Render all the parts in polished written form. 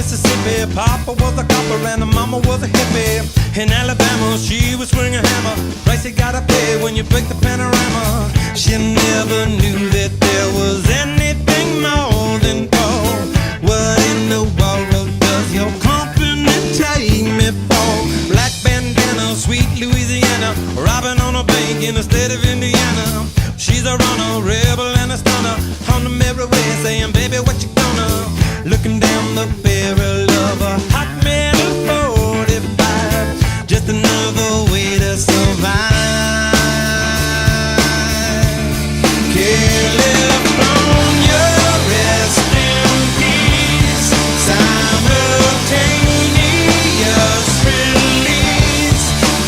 Mississippi. Papa was a copper and the mama was a hippie. In Alabama, she was swinging a hammer. Price you gotta pay when you break the panorama. She never knew that there was anything more than gold. What in the world does your company take me for? Black bandana, sweet Louisiana, robbing on a bank in the state of Indiana. She's a runner, rebel and a stunner, on the merry way saying, baby, what you gonna? Looking down the barrel of a hot metal 45, just another way to survive. California, rest in peace. Simultaneous release.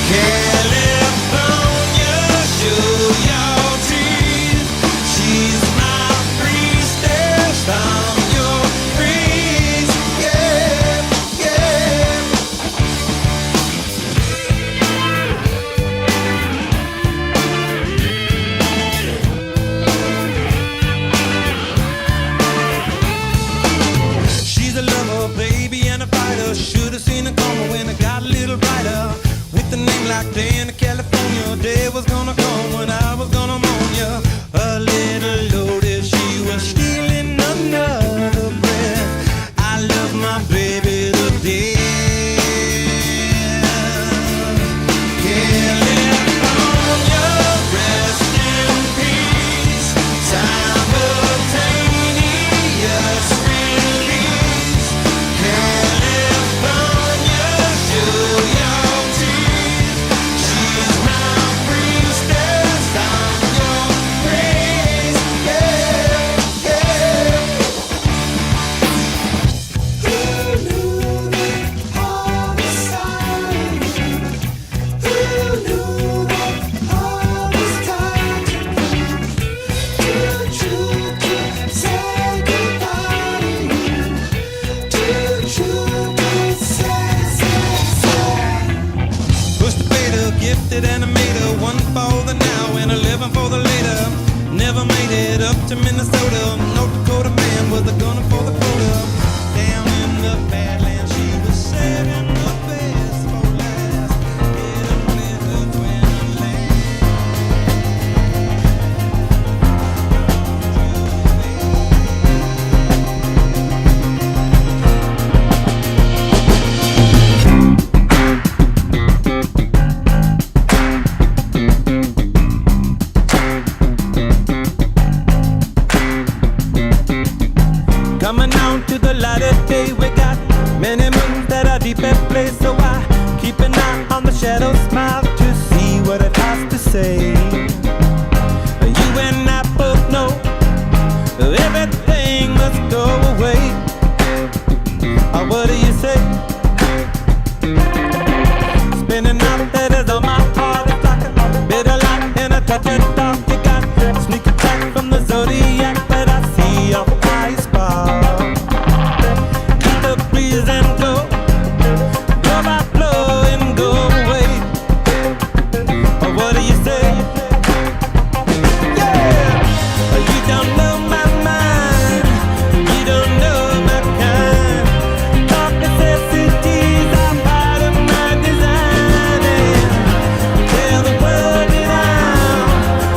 California, show your teeth. She's my priestess. I'm your priest. Yeah, yeah. She's a lover, baby, and a fighter. Should've seen her coming when it got a little brighter. With a name like Diana, California, day was gonna come when I was gonna mourn ya. A little loaded, she was stealing another breath. I love my baby to death. California, rest in peace. Simultaneous release. California, show your teeth. She's my priestess. I'm your priest. Yeah, yeah. Who knew that all was silent? Who knew that all was time to come? Too true to say goodbye to you. Too true to say. Pushed the beta, gifted animator, one for the now and 11 for the later. Never made it up to Minnesota. North Dakota man was a gunner for the quota. Down in the Badlands, she was saving the best for last. Get a blizzard when it lands. Coming on to the light of day, we got many moons that are deep at play. So I keep an eye on the shadow, smile to see what it has to say. You and I both know everything must go away. What do you say? Spinning out letters on my heart, it's like a bitter light and a touch of dark. You got sneak attack from the zodiac, but I see your eyes spark. Keep the breeze and go, blow by blow and go away. What do you say? Yeah, you don't know my mind, you don't know my kind. Dark necessities are part of my design. And tell the world that I'm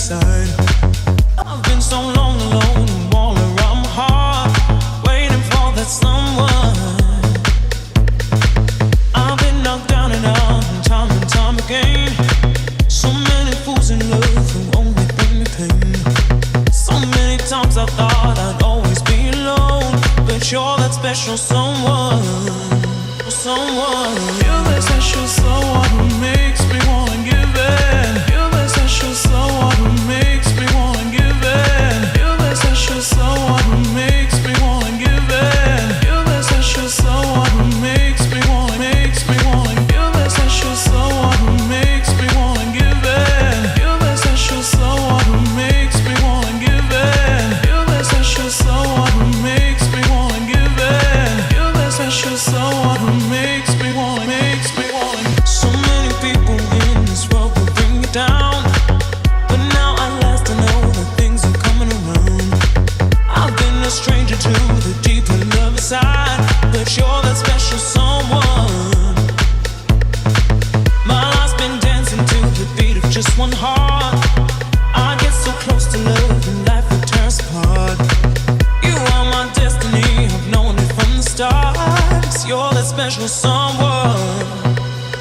I've been so long alone, all around my heart. special someone, someone. You're the special someone who makes me wanna give in. You're the special someone who makes me wanna give in. You're the special someone who makes me wanna give in. You're the special someone who makes me wanna, makes me wanna. You're the special someone who makes me wanna give in. You're the special someone who makes me wanna give in. You're the special someone who makes me wanna give in. You're the special someone who makes me wanna, makes me wanna. So many people in this world will bring you down, but now at last I know that things are coming around. I've been a stranger to the deeper love side, but you're that special someone. My life's been dancing to the beat of just one heart. I get so close to love and life will tear us apart. You are my destiny, I've known it from the start. 'Cause you're that special someone,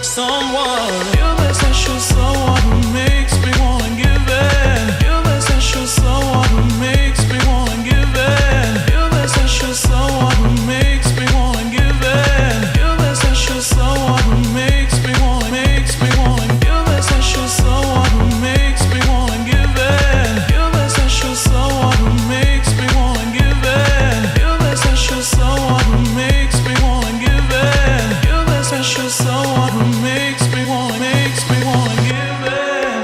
someone. You're that special someone who makes me wanna give in. You're that special someone who makes me wanna give in. You're that special someone who makes me wanna give in. You're that special someone who makes me wanna, makes me wanna. You're that special someone who makes me wanna give in. You're that special someone who makes me wanna give in. You're that special someone who makes me wanna give in. You're that special someone who makes me wanna, makes me wanna give in.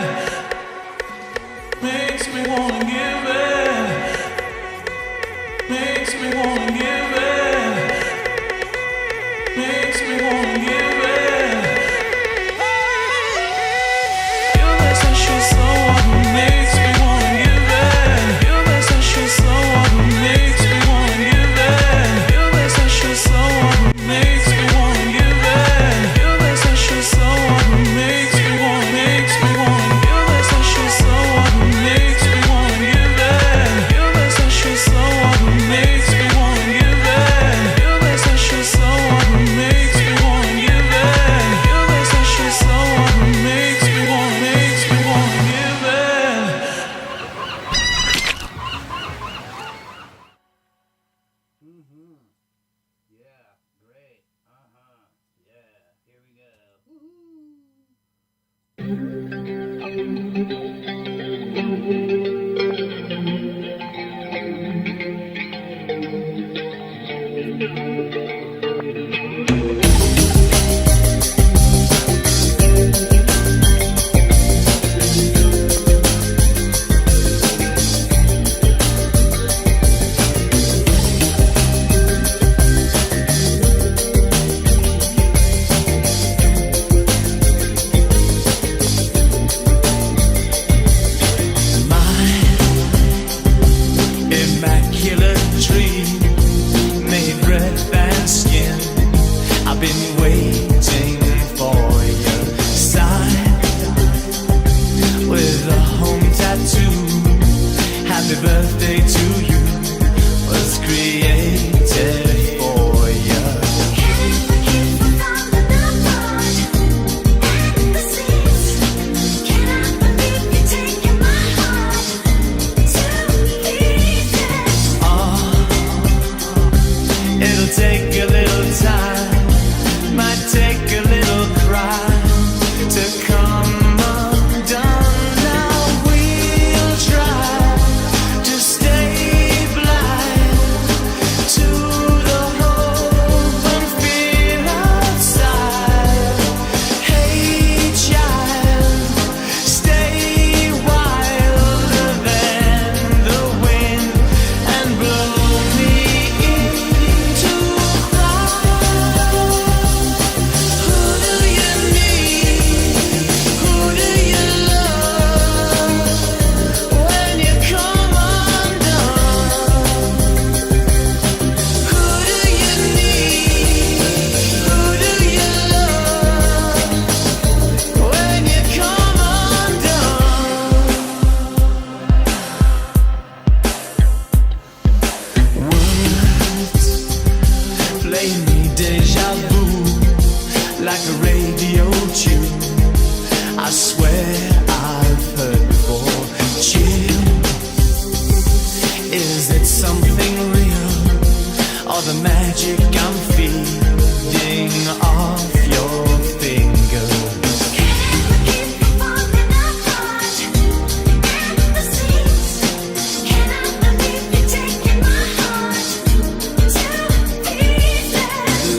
Makes me wanna give in. Makes me wanna give in. Makes me wanna give in. You're that special someone who makes me wanna give in. You're that special someone who makes me wanna give in. You're that special someone who makes me wanna give in. You're that special someone who makes me wanna, makes me wanna. You're that special someone who makes me wanna give in. You're that special someone who makes me wanna give in. You're that special someone who makes me wanna give in. You're that special someone who makes me wanna, makes me wanna give in. Yeah, great. Yeah, here we go. Immaculate tree, made red than skin. I've been waiting for your sign with a home tattoo. Happy birthday to you, was created for you. It'll take a little time, might take a little cry to come undone. Now we'll try to stay blind to the hope and fear outside. Hey child, stay wilder than the wind and blow me into cry. Who do you need? Who do you love when you come undone? Who do you need? Who do you love when you come undone? Words play me deja vu like a radio tune. I swear I've heard before. Chill, is it something real or the man magic I'm feeding off your fingers.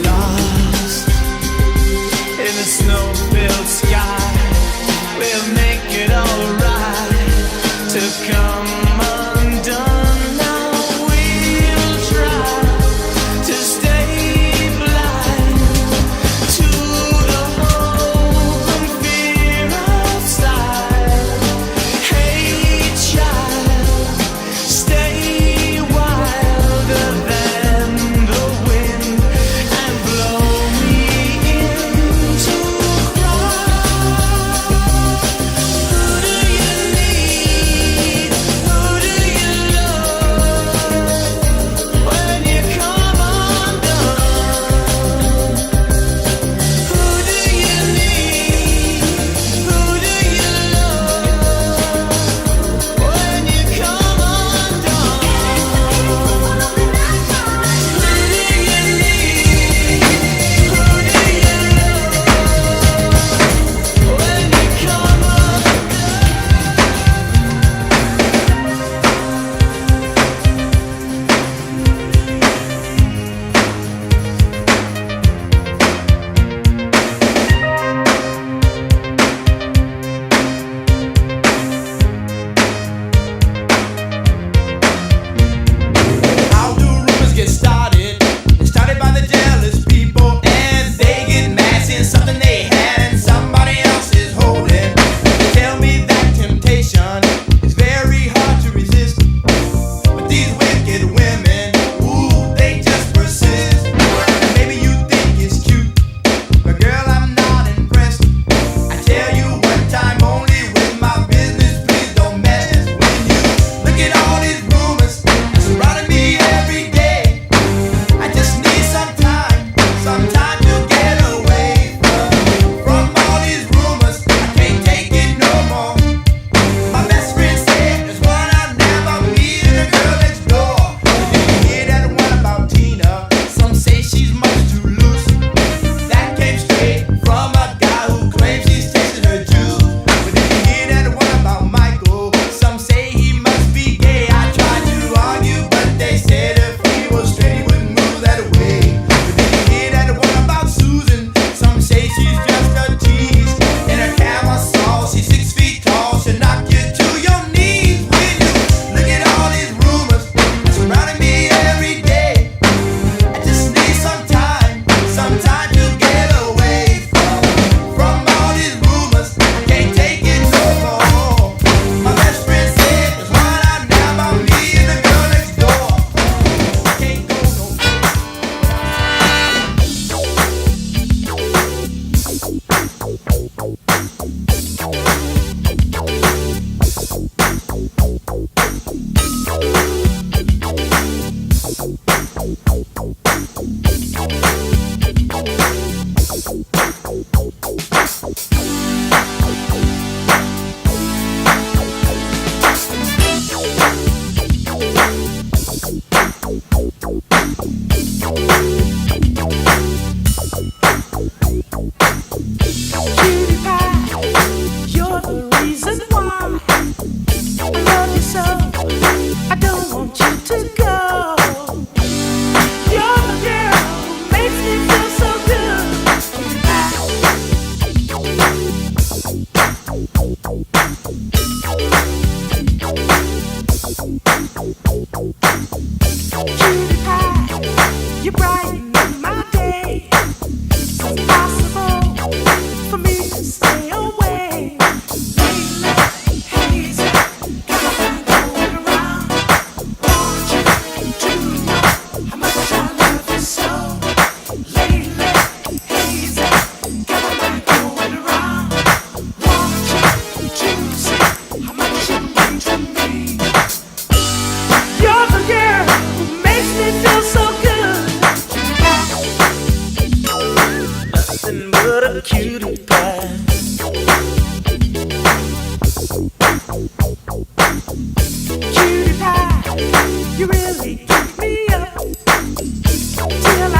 Lost in a snow-filled sky, we'll make it alright to come undone. Now we'll try to stay blind to the hope and fear outside. Hey child, stay wilder than the wind and blow me into cry. Who do you need? Who do you love when you come undone? Who do you need? Who do you love when you come undone? Who do you need? Who do you love when you come How do rumors get started? They're started by the jealous people, and they get mad seeing something they had and somebody else is holding. They tell me that temptation is very hard to resist, but these wicked women, ooh, they just persist. And maybe you think it's cute, but girl, I'm not impressed. I tell you one time only, with my business, please don't mess. When you look at all these rumors surrounding me every day, I just need some time to get away from all these rumors. I can't take it no more. My best friend said there's one out there about me and the girl next door. Did you hear that one about Tina? Some say she's much too loose. That came straight from a guy who claims he's tasted her juice. But did you hear that one about Michael? Some say he must be gay. I tried to argue, but they said if he was straight, he wouldn't move that way. But did you hear that one about Susan? Some say she's just a tease. In her camisole, she's 6 feet tall. She'll knock you to your knees. When you look at all these rumors surrounding me every day, I just need some time to get away from all these rumors. I can't take it no more. My best friend said there's one out there about me and the girl next door. I can't go no more. Cutie pie, you're the reason why I love you so. I don't want you to go. You're the girl who makes me feel so good. Cutie pie, you brighten my day. It's possible for me to stay away. Lately, hazy, got my mind going around. Want you to know how much I love you so. Lately, hazy, got my mind going around. Want you to see how much you mean to me. You're the girl who makes me feel so good. Nothing but a cutie pie. Cutie pie, you really keep me up till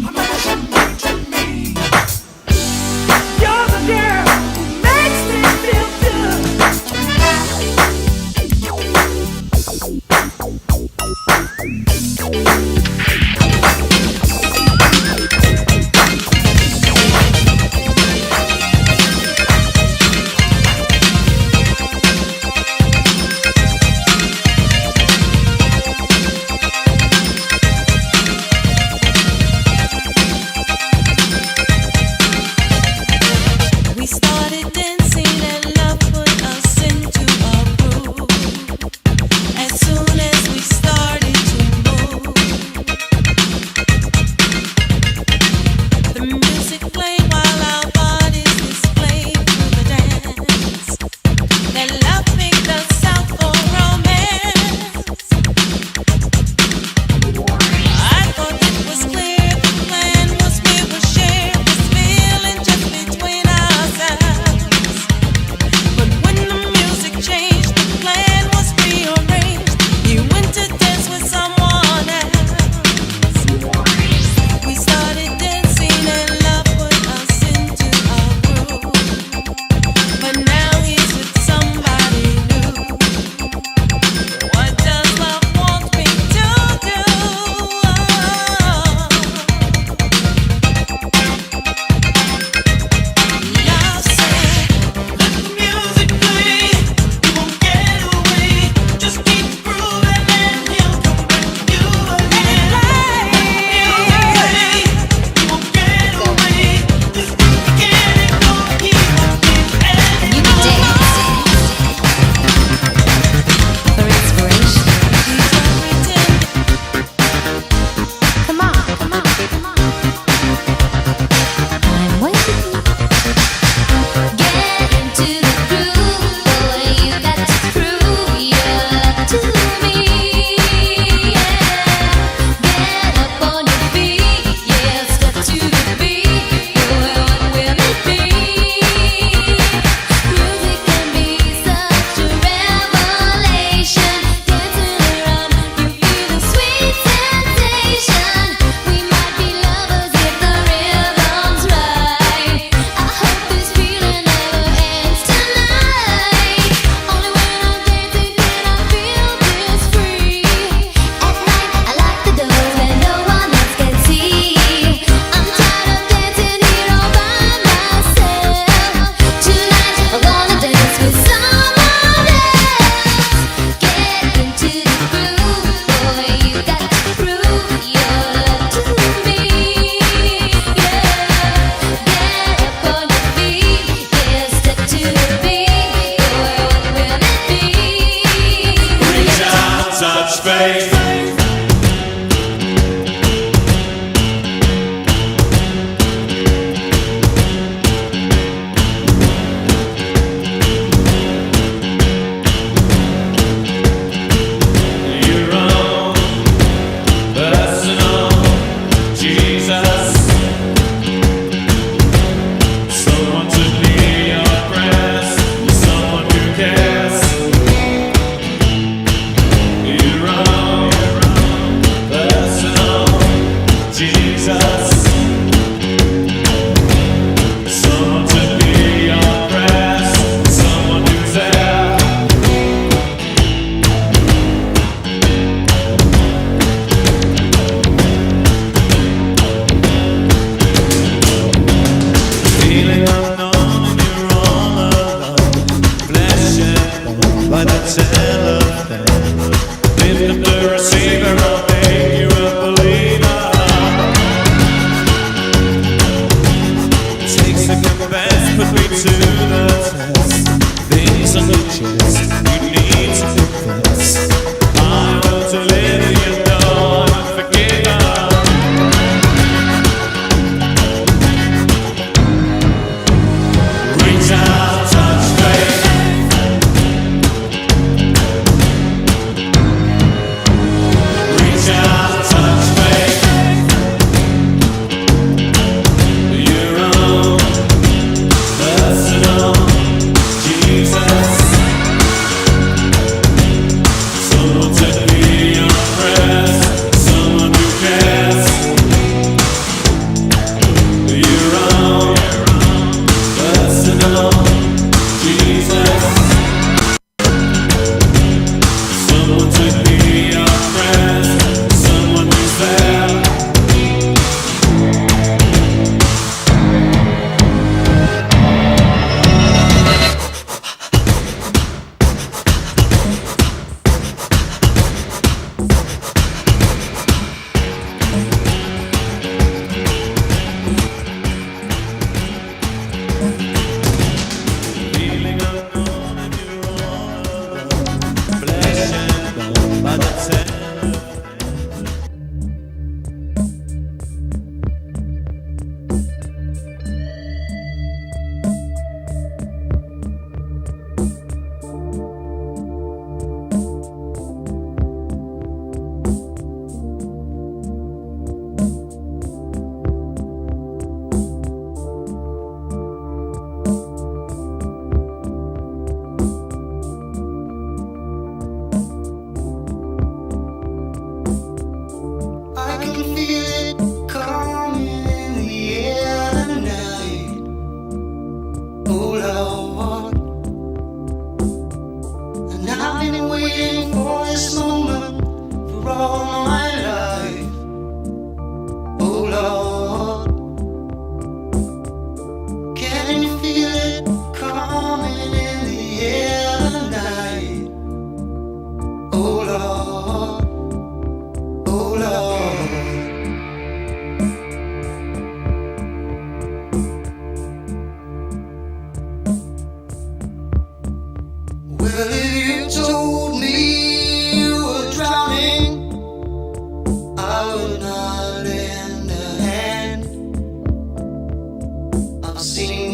how much you mean to me. You're the girl who makes me feel good.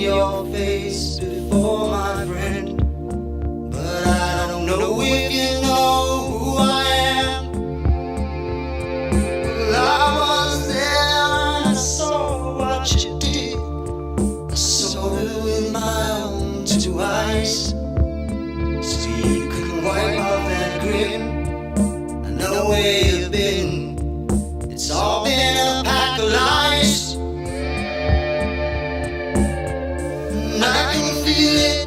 your face before, my friend. But I don't know if you know who I am. Well, I was there and I saw what you did. I saw it with my own two eyes. So you can wipe off that grin. I know where you've been. It's all been a pack of lies. And I can feel it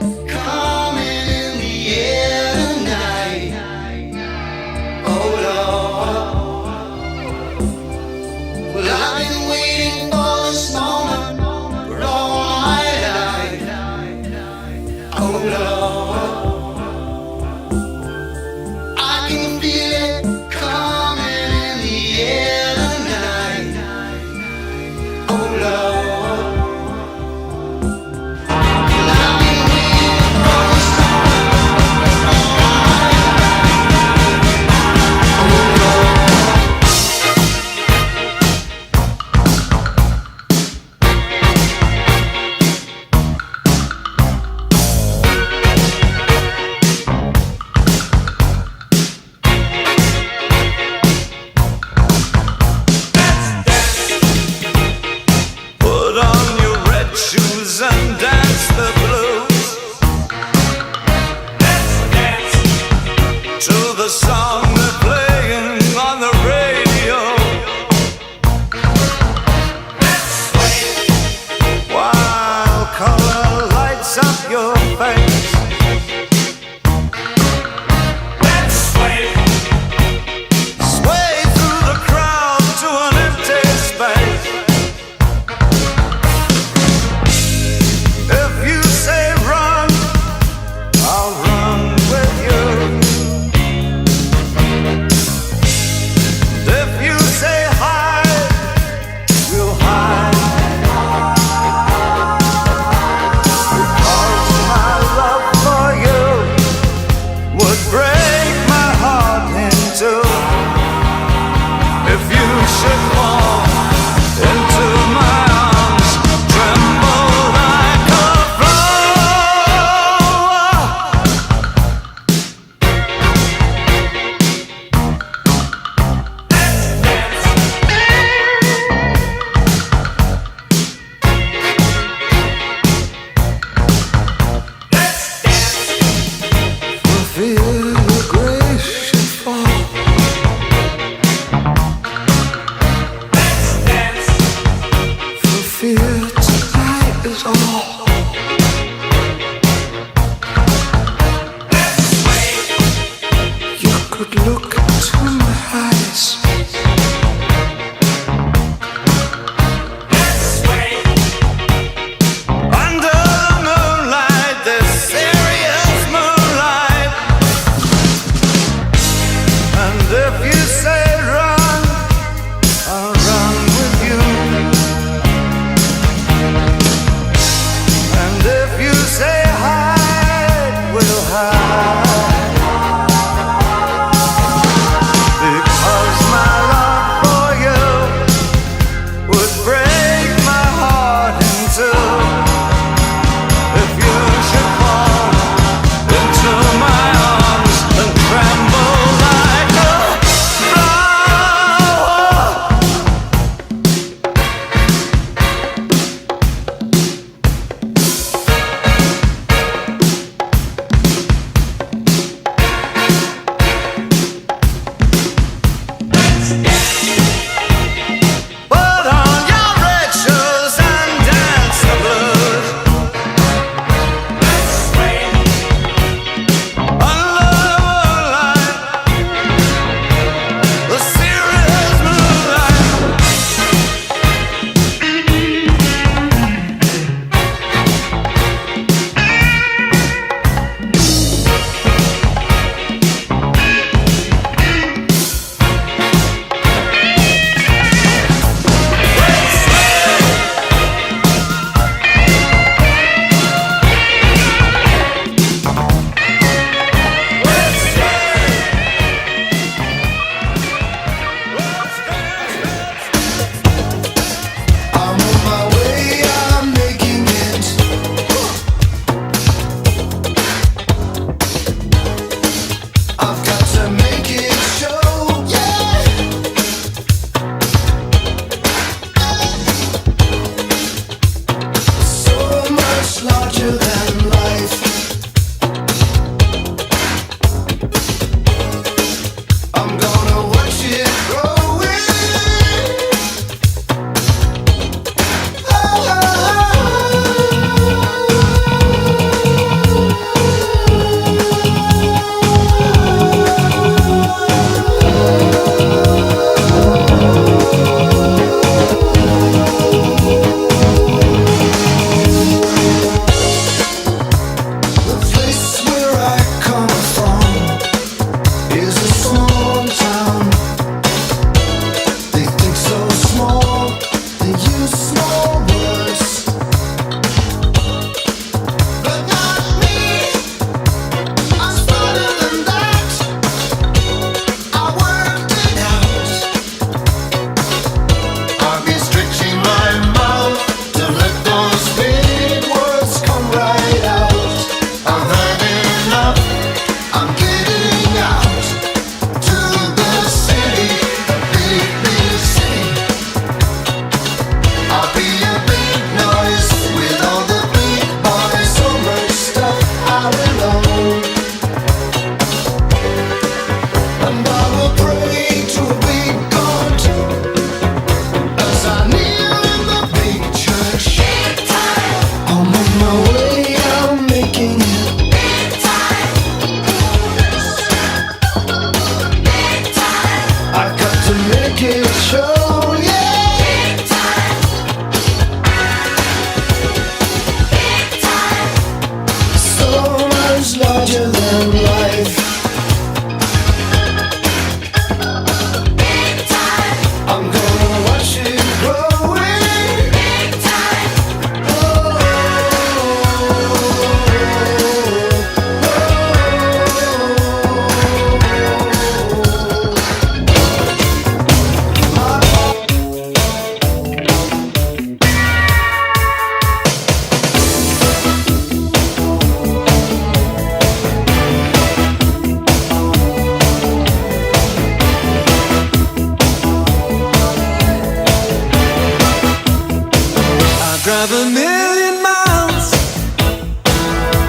drive a million miles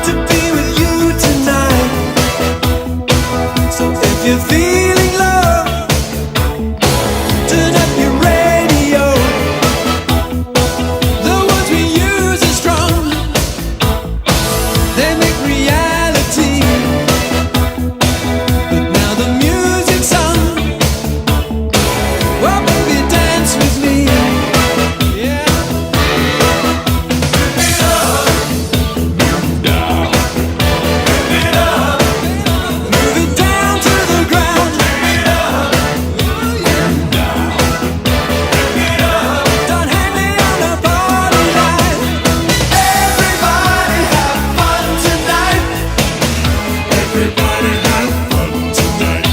to be with you tonight. So if you're feeling low, turn up your radio. The words we use are strong, they make reality. But now the music's on, well baby dance with me. Yeah. Move it down to the ground. Don't hang me on a party line. Everybody have fun tonight. Everybody have fun tonight.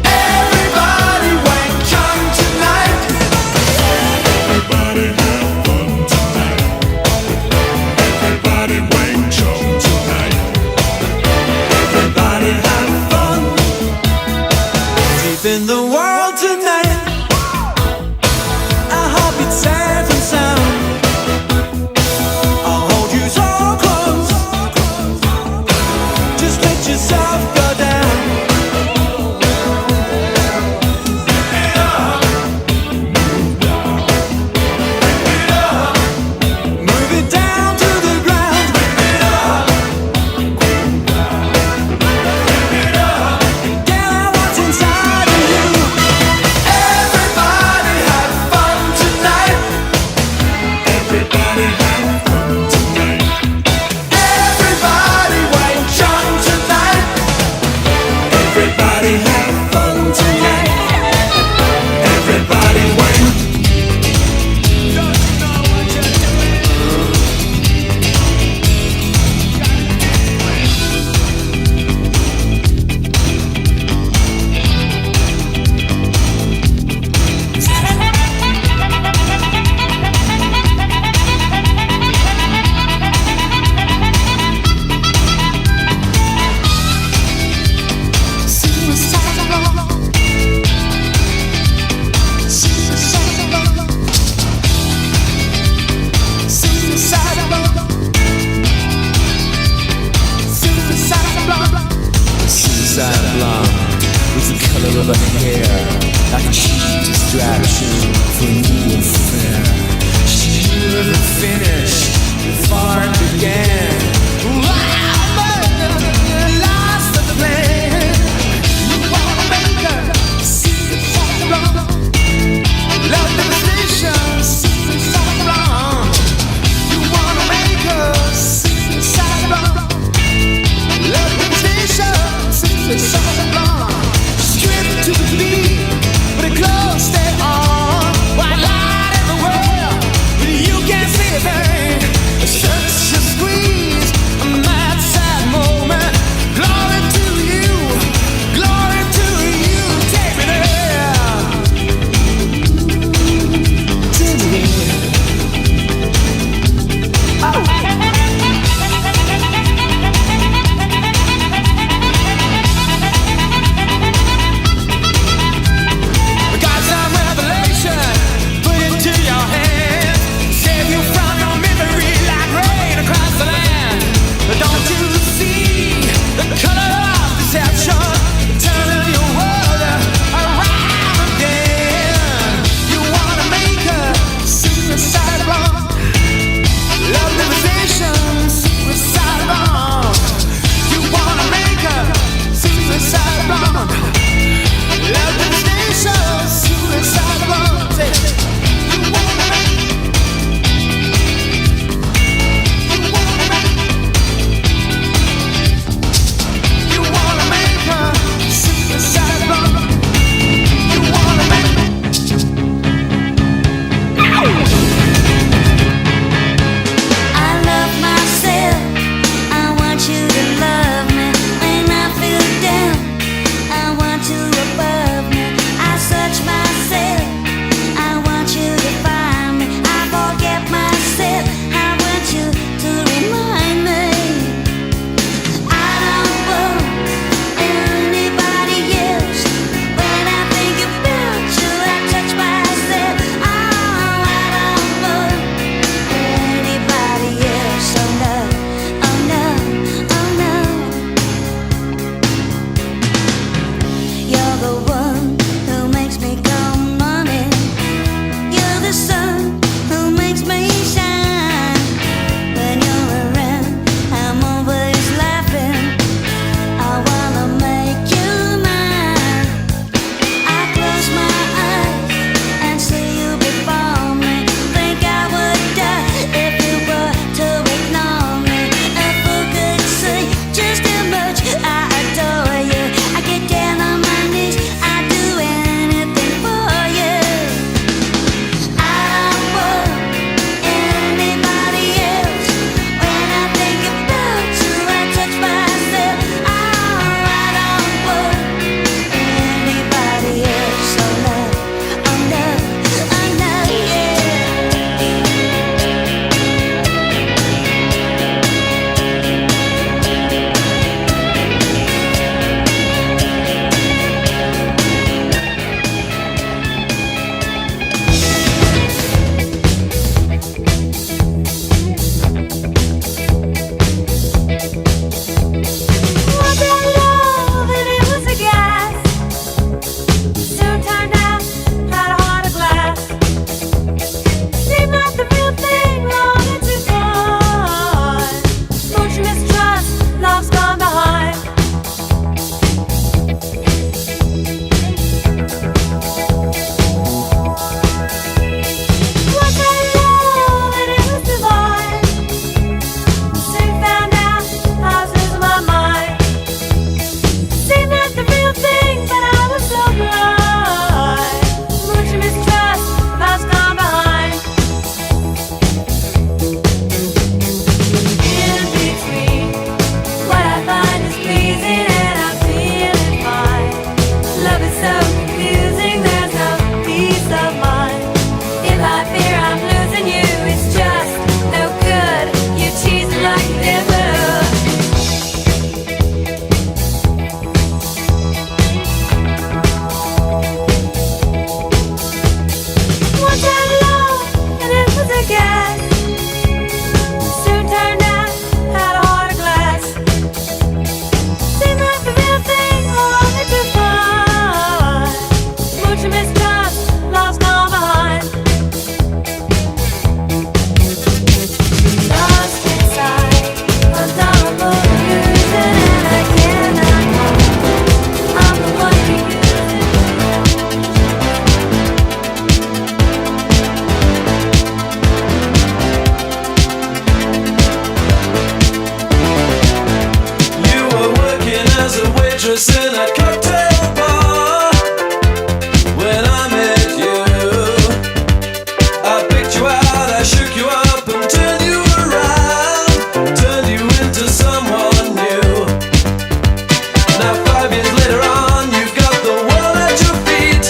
Everybody wank chum tonight. Everybody have fun tonight. Everybody wank chum tonight. Everybody have fun. Deep in the world tonight, our heartbeats safe and sound. I'll hold you so close, just let yourself go down. Move it down to the ground. Get out what's inside of you. Everybody have fun tonight. Everybody have fun tonight. Everybody wank chum tonight. Everybody have fun tonight. Everybody wank. Don't you know what you're doing? Suicide blonde was the color of her hair, like a cheap distraction for a new affair. She never finished before it began. Wow, lost the plan. You wanna make her suicide blonde, love devastation, suicide blonde. You wanna make her suicide blonde. Love devastation, suicide blonde. Stripped to the beat, but her clothes stay on. White light shook you up and turned you around, turned you into someone new. Now 5 years later on, you've got the world at your feet.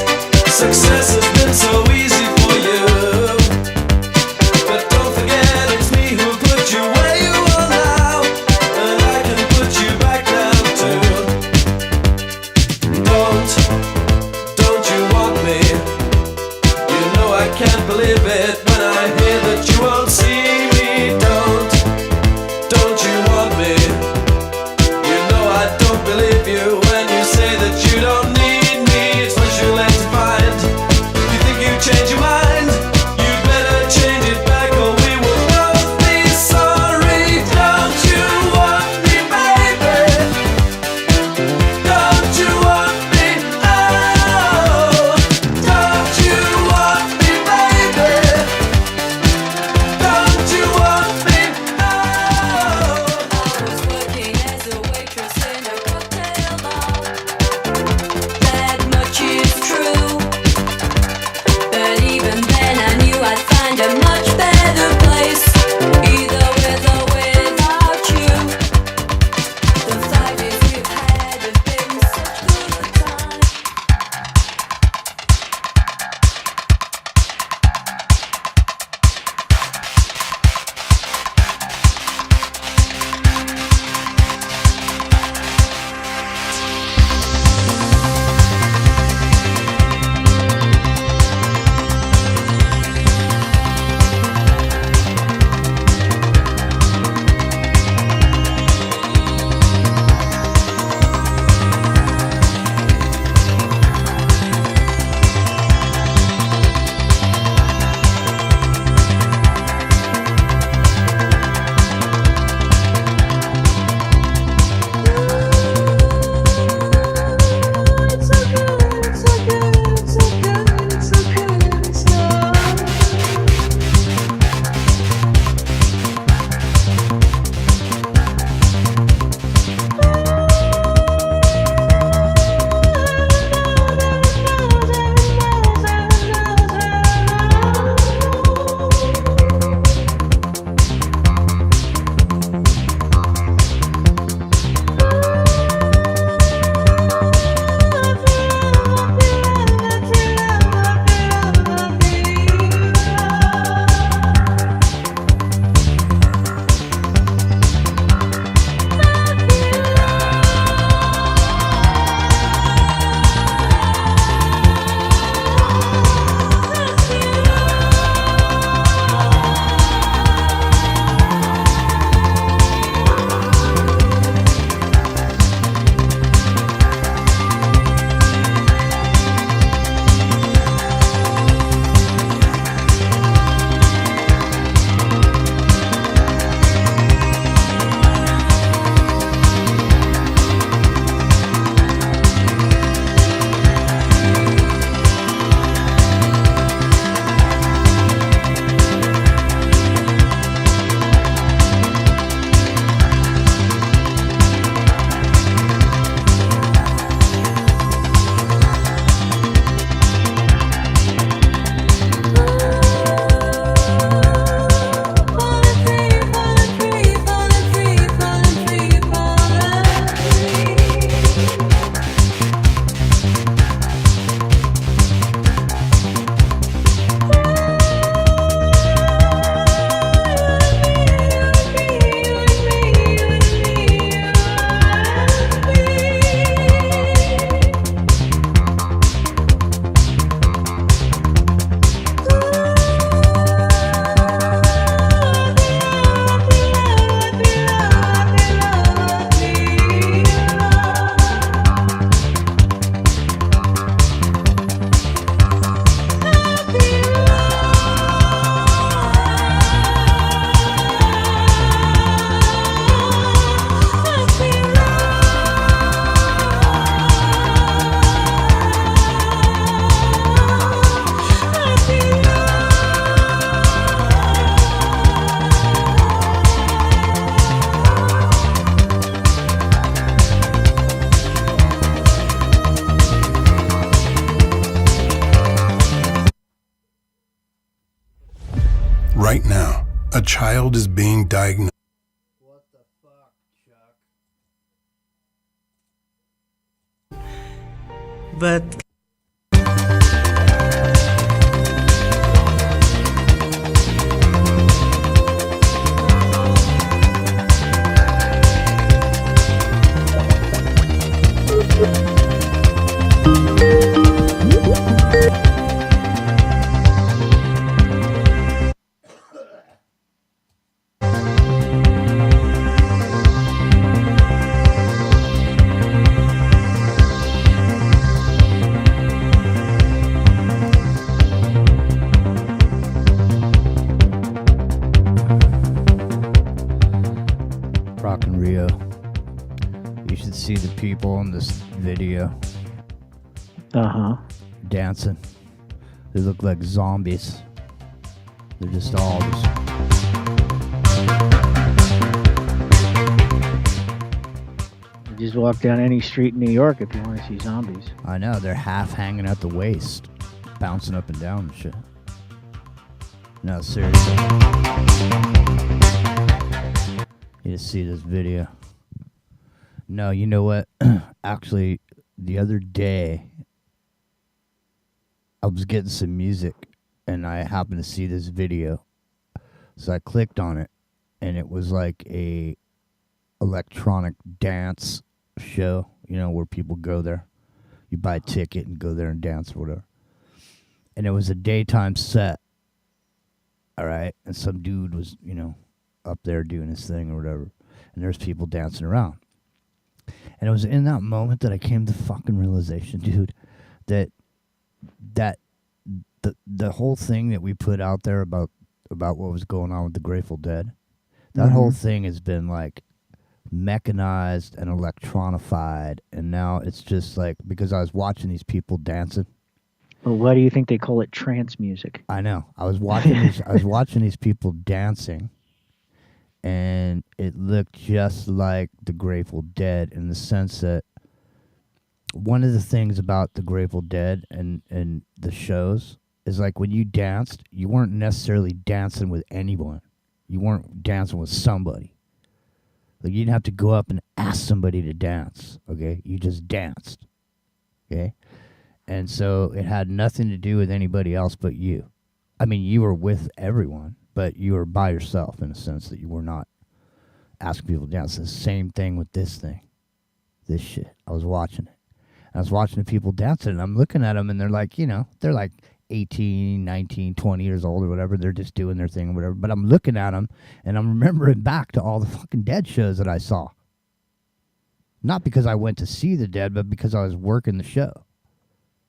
Success has been so easy for you, but don't forget it's me who put you where you are now, and I can put you back down too. Don't you want me? You know I can't believe it when I hear that you won't right now. A child is being diagnosed. What the fuck, Chuck? But Rock and Rio. You should see the people in this video dancing. They look like zombies. They're just all You just walk down any street in New York if you want to see zombies. I know, they're half hanging at the waist, bouncing up and down and shit. No, seriously. You just see this video. No, you know what? Actually, the other day, I was getting some music, and I happened to see this video. So I clicked on it, and it was like a electronic dance show, you know, where people go there. You buy a ticket and go there and dance or whatever. And it was a daytime set. All right. And some dude was, you know, up there doing his thing or whatever. And there's people dancing around. And it was in that moment that I came to fucking realization, dude, that the whole thing that we put out there about what was going on with the Grateful Dead, that whole thing has been like mechanized and electronified, and now it's just like, because I was watching these people dancing. Well, why do you think they call it trance music? I know. I was watching these people dancing, and it looked just like the Grateful Dead in the sense that one of the things about the Grateful Dead and the shows is like when you danced, you weren't necessarily dancing with anyone. You weren't dancing with somebody. Like you didn't have to go up and ask somebody to dance, okay? You just danced, okay? And so it had nothing to do with anybody else but you. I mean, you were with everyone, but you were by yourself in a sense that you were not asking people to dance. The same thing with this thing, this shit. I was watching it. I was watching the people dancing, and I'm looking at them, and they're like, you know, they're like 18, 19, 20 years old or whatever. They're just doing their thing or whatever. But I'm looking at them, and I'm remembering back to all the fucking Dead shows that I saw. Not because I went to see the Dead, but because I was working the show.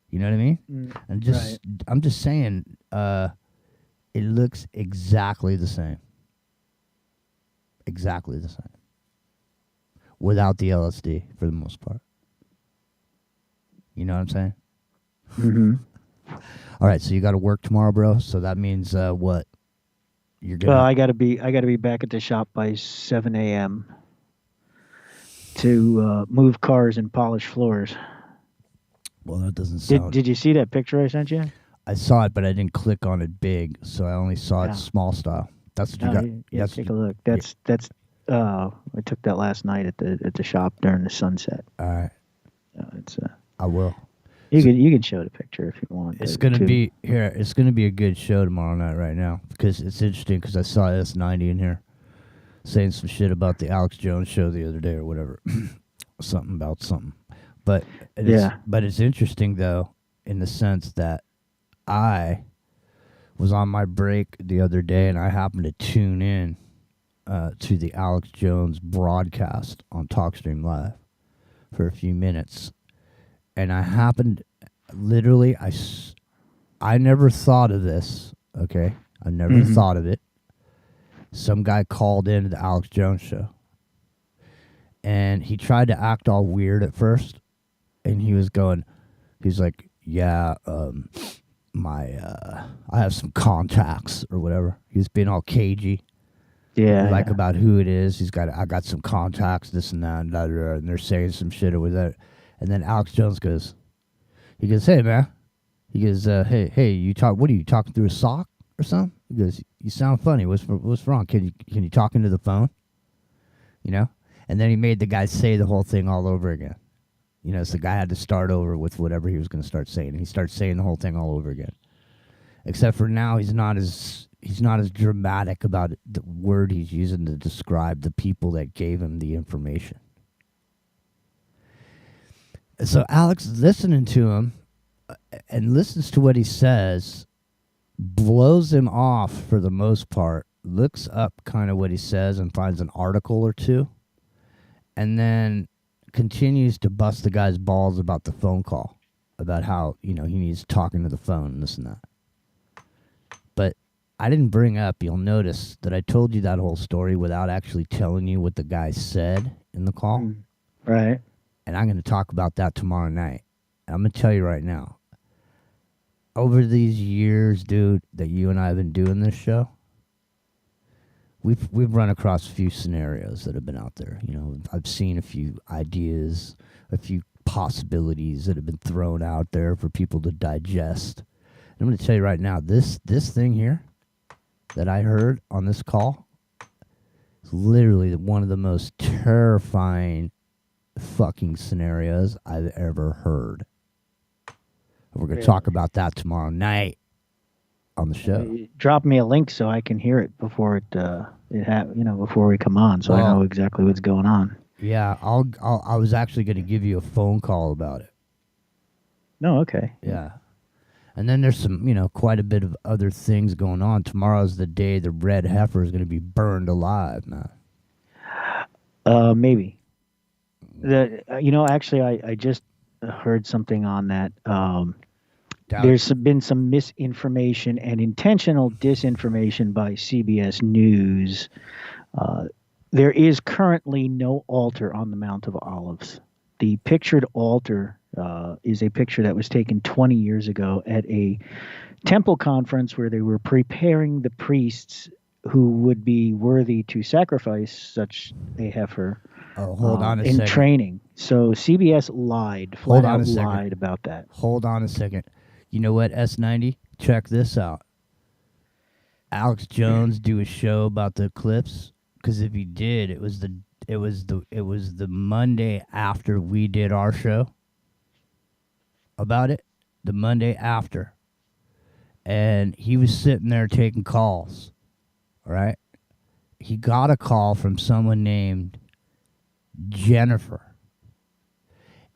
You know what I mean? And just, right. I'm just saying, it looks exactly the same. Exactly the same. Without the LSD, for the most part. You know what I'm saying? Mm-hmm. All right, so you got to work tomorrow, bro. So that means what? You're gonna. Well, I gotta be back at the shop by 7 a.m. to move cars and polish floors. Well, that doesn't sound. Did you see that picture I sent you? I saw it, but I didn't click on it big, so I only saw it small style. That's what you got. Yeah, take a look. That's. I took that last night at the shop during the sunset. All right. It's. I will. You can show the picture if you want. It's gonna be here. It's gonna be a good show tomorrow night. Right now, because it's interesting. Because I saw S90 in here saying some shit about the Alex Jones show the other day or whatever, something about something. But it's interesting though in the sense that I was on my break the other day and I happened to tune in to the Alex Jones broadcast on TalkStream Live for a few minutes. And I happened, literally, I never thought of this, okay? I never thought of it. Some guy called into the Alex Jones show. And he tried to act all weird at first. And he's like, yeah, I have some contacts or whatever. He was being all cagey. Yeah. Like about who it is. I got some contacts, this and that, and they're saying some shit over there. And then Alex Jones goes, hey man, he goes, hey, what are you talking through a sock or something? He goes, "You sound funny. What's wrong? Can you talk into the phone?" You know. And then he made the guy say the whole thing all over again. You know, so the guy had to start over with whatever he was going to start saying, and he starts saying the whole thing all over again. Except for now, he's not as dramatic about the word he's using to describe the people that gave him the information. So Alex, listening to him and listens to what he says, blows him off for the most part, looks up kind of what he says and finds an article or two, and then continues to bust the guy's balls about the phone call, about how, he needs talking to the phone and this and that. But I didn't bring up, you'll notice that I told you that whole story without actually telling you what the guy said in the call. Right. And I'm going to talk about that tomorrow night. And I'm going to tell you right now, over these years, dude, that you and I have been doing this show, we've run across a few scenarios that have been out there. I've seen a few ideas, a few possibilities that have been thrown out there for people to digest. And I'm going to tell you right now, this thing here that I heard on this call is literally one of the most terrifying fucking scenarios I've ever heard. We're going to talk about that tomorrow night on the show. Drop me a link so I can hear it before before we come on, so I know exactly what's going on. Yeah, I was actually going to give you a phone call about it. No, okay. Yeah. And then there's some, quite a bit of other things going on. Tomorrow's the day the red heifer is going to be burned alive, man. Maybe. Actually, I just heard something on that. There's been some misinformation and intentional disinformation by CBS News. There is currently no altar on the Mount of Olives. The pictured altar is a picture that was taken 20 years ago at a temple conference where they were preparing the priests who would be worthy to sacrifice such a heifer. Oh, hold on a in second. Training. So CBS lied, flat out lied about that. Hold on a second. You know what, S90? Check this out. Alex Jones do a show about the eclipse? Because if he did, it was the Monday after we did our show about it. The Monday after. And he was sitting there taking calls. All right? He got a call from someone named Jennifer.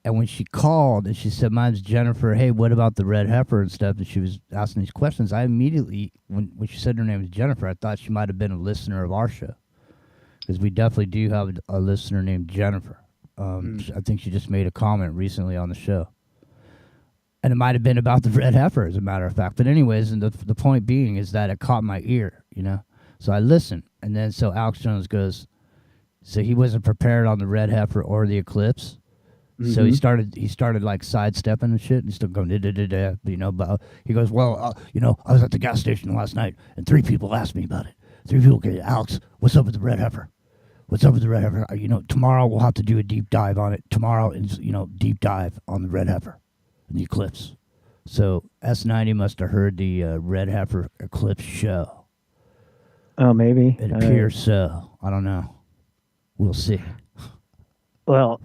And when she called and she said, "My name's Jennifer, hey, what about the red heifer and stuff?" and she was asking these questions, I immediately, when she said her name was Jennifer, I thought she might have been a listener of our show. Because we definitely do have a listener named Jennifer. I think she just made a comment recently on the show. And it might have been about the red heifer, as a matter of fact. But anyways, and the point being is that it caught my ear, So I listened. And then so Alex Jones goes, so he wasn't prepared on the red heifer or the eclipse. Mm-hmm. So he started like sidestepping and shit, and still going but he goes, well, I was at the gas station last night, and 3 people asked me about it. 3 people came, Alex, what's up with the red heifer? What's up with the red heifer? Tomorrow we'll have to do a deep dive on it. Tomorrow is, deep dive on the red heifer and the eclipse. So S90 must have heard the red heifer eclipse show. Oh, maybe. It appears so. I don't know. We'll see. Well,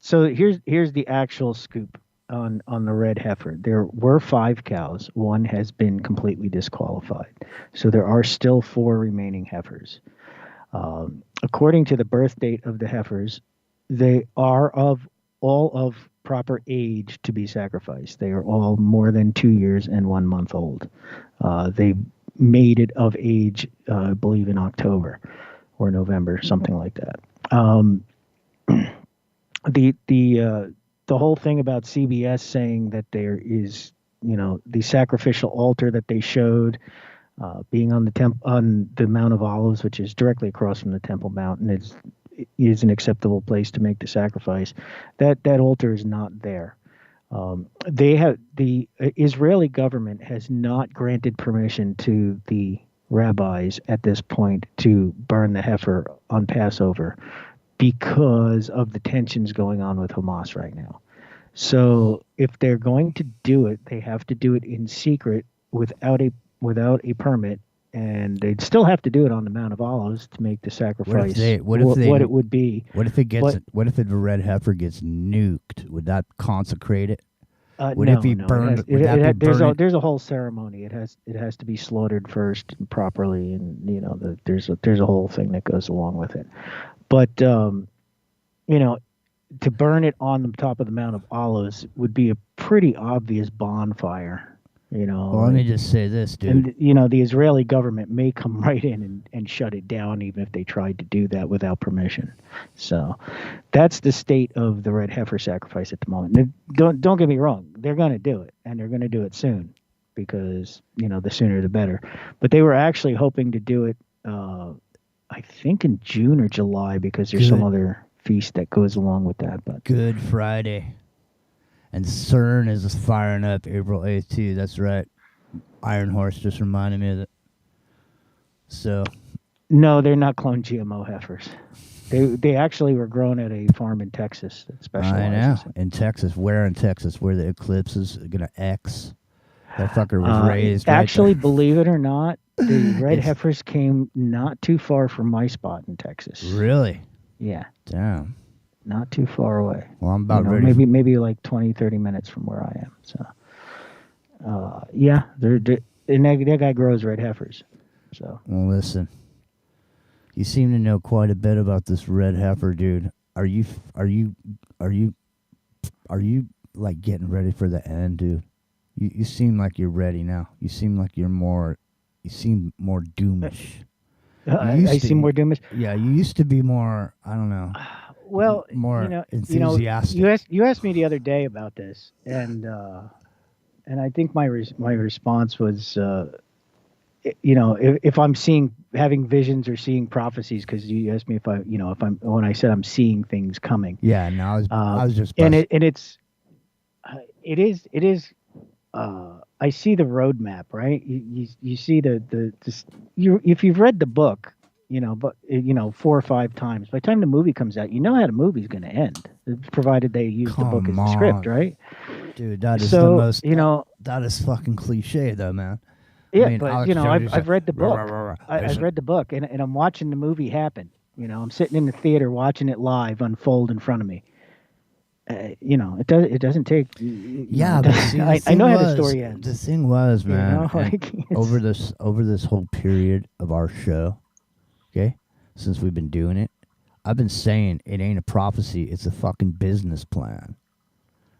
so here's the actual scoop on the red heifer. There were 5 cows. 1 has been completely disqualified. So there are still 4 remaining heifers. According to the birth date of the heifers, they are all of proper age to be sacrificed. They are all more than 2 years and 1 month old. They made it of age, I believe, in October or November, something like that. The whole thing about CBS saying that there is, the sacrificial altar that they showed being on the Mount of Olives, which is directly across from the Temple Mountain, is an acceptable place to make the sacrifice. That altar is not there. The Israeli government has not granted permission to the rabbis at this point to burn the heifer on Passover because of the tensions going on with Hamas right now. So if they're going to do it, they have to do it in secret without a permit, and they'd still have to do it on the Mount of Olives to make the sacrifice. What if what it would be? What if it gets? But- What if the red heifer gets nuked? Would that consecrate it? Would no, it be no, burned? It Would has, that it, be there's a burned? there's a whole ceremony. It has to be slaughtered first and properly, and there's a whole thing that goes along with it. But you know, to burn it on the top of the Mount of Olives would be a pretty obvious bonfire. Well, let me just say this, dude. And the Israeli government may come right in and shut it down, even if they tried to do that without permission. So that's the state of the red heifer sacrifice at the moment. Don't get me wrong, they're going to do it, and they're going to do it soon, because the sooner the better. But they were actually hoping to do it, I think in June or July, because there's some other feast that goes along with that. But Good Friday. And CERN is firing up April 8th, too. That's right. Iron Horse just reminded me of it. So. No, they're not cloned GMO heifers. They actually were grown at a farm in Texas that specializes. I know. In Texas. Where in Texas? Where the eclipse is going to X? That fucker was raised Actually, right believe it or not, the red heifers came not too far from my spot in Texas. Really? Yeah. Damn. Not too far away. Well, I'm about ready. Maybe like 20, 30 minutes from where I am. So, yeah, and that guy grows red heifers. So. Well, listen. You seem to know quite a bit about this red heifer, dude. Are you like getting ready for the end, dude? You seem like you're ready now. You seem more doomish. I seem more doomish. Yeah, you used to be more, I don't know. Well, more enthusiastic. You asked me the other day about this, and I think my response was, if I'm having visions or seeing prophecies, because you asked me when I said I'm seeing things coming. Yeah, no, I was just. And it is. I see the roadmap, right? You see if you've read the book, but 4 or 5 times. By the time the movie comes out, how the movie's going to end, provided they use the book as the script, right? Dude, that is the most. That is fucking cliche, though, man. Yeah, I mean, but I've read the book. I've read the book, and I'm watching the movie happen. I'm sitting in the theater watching it live unfold in front of me. It doesn't take. Yeah, but see, I know how the story ends. The thing was, man, over this whole period of our show, okay, since we've been doing it, I've been saying it ain't a prophecy; it's a fucking business plan.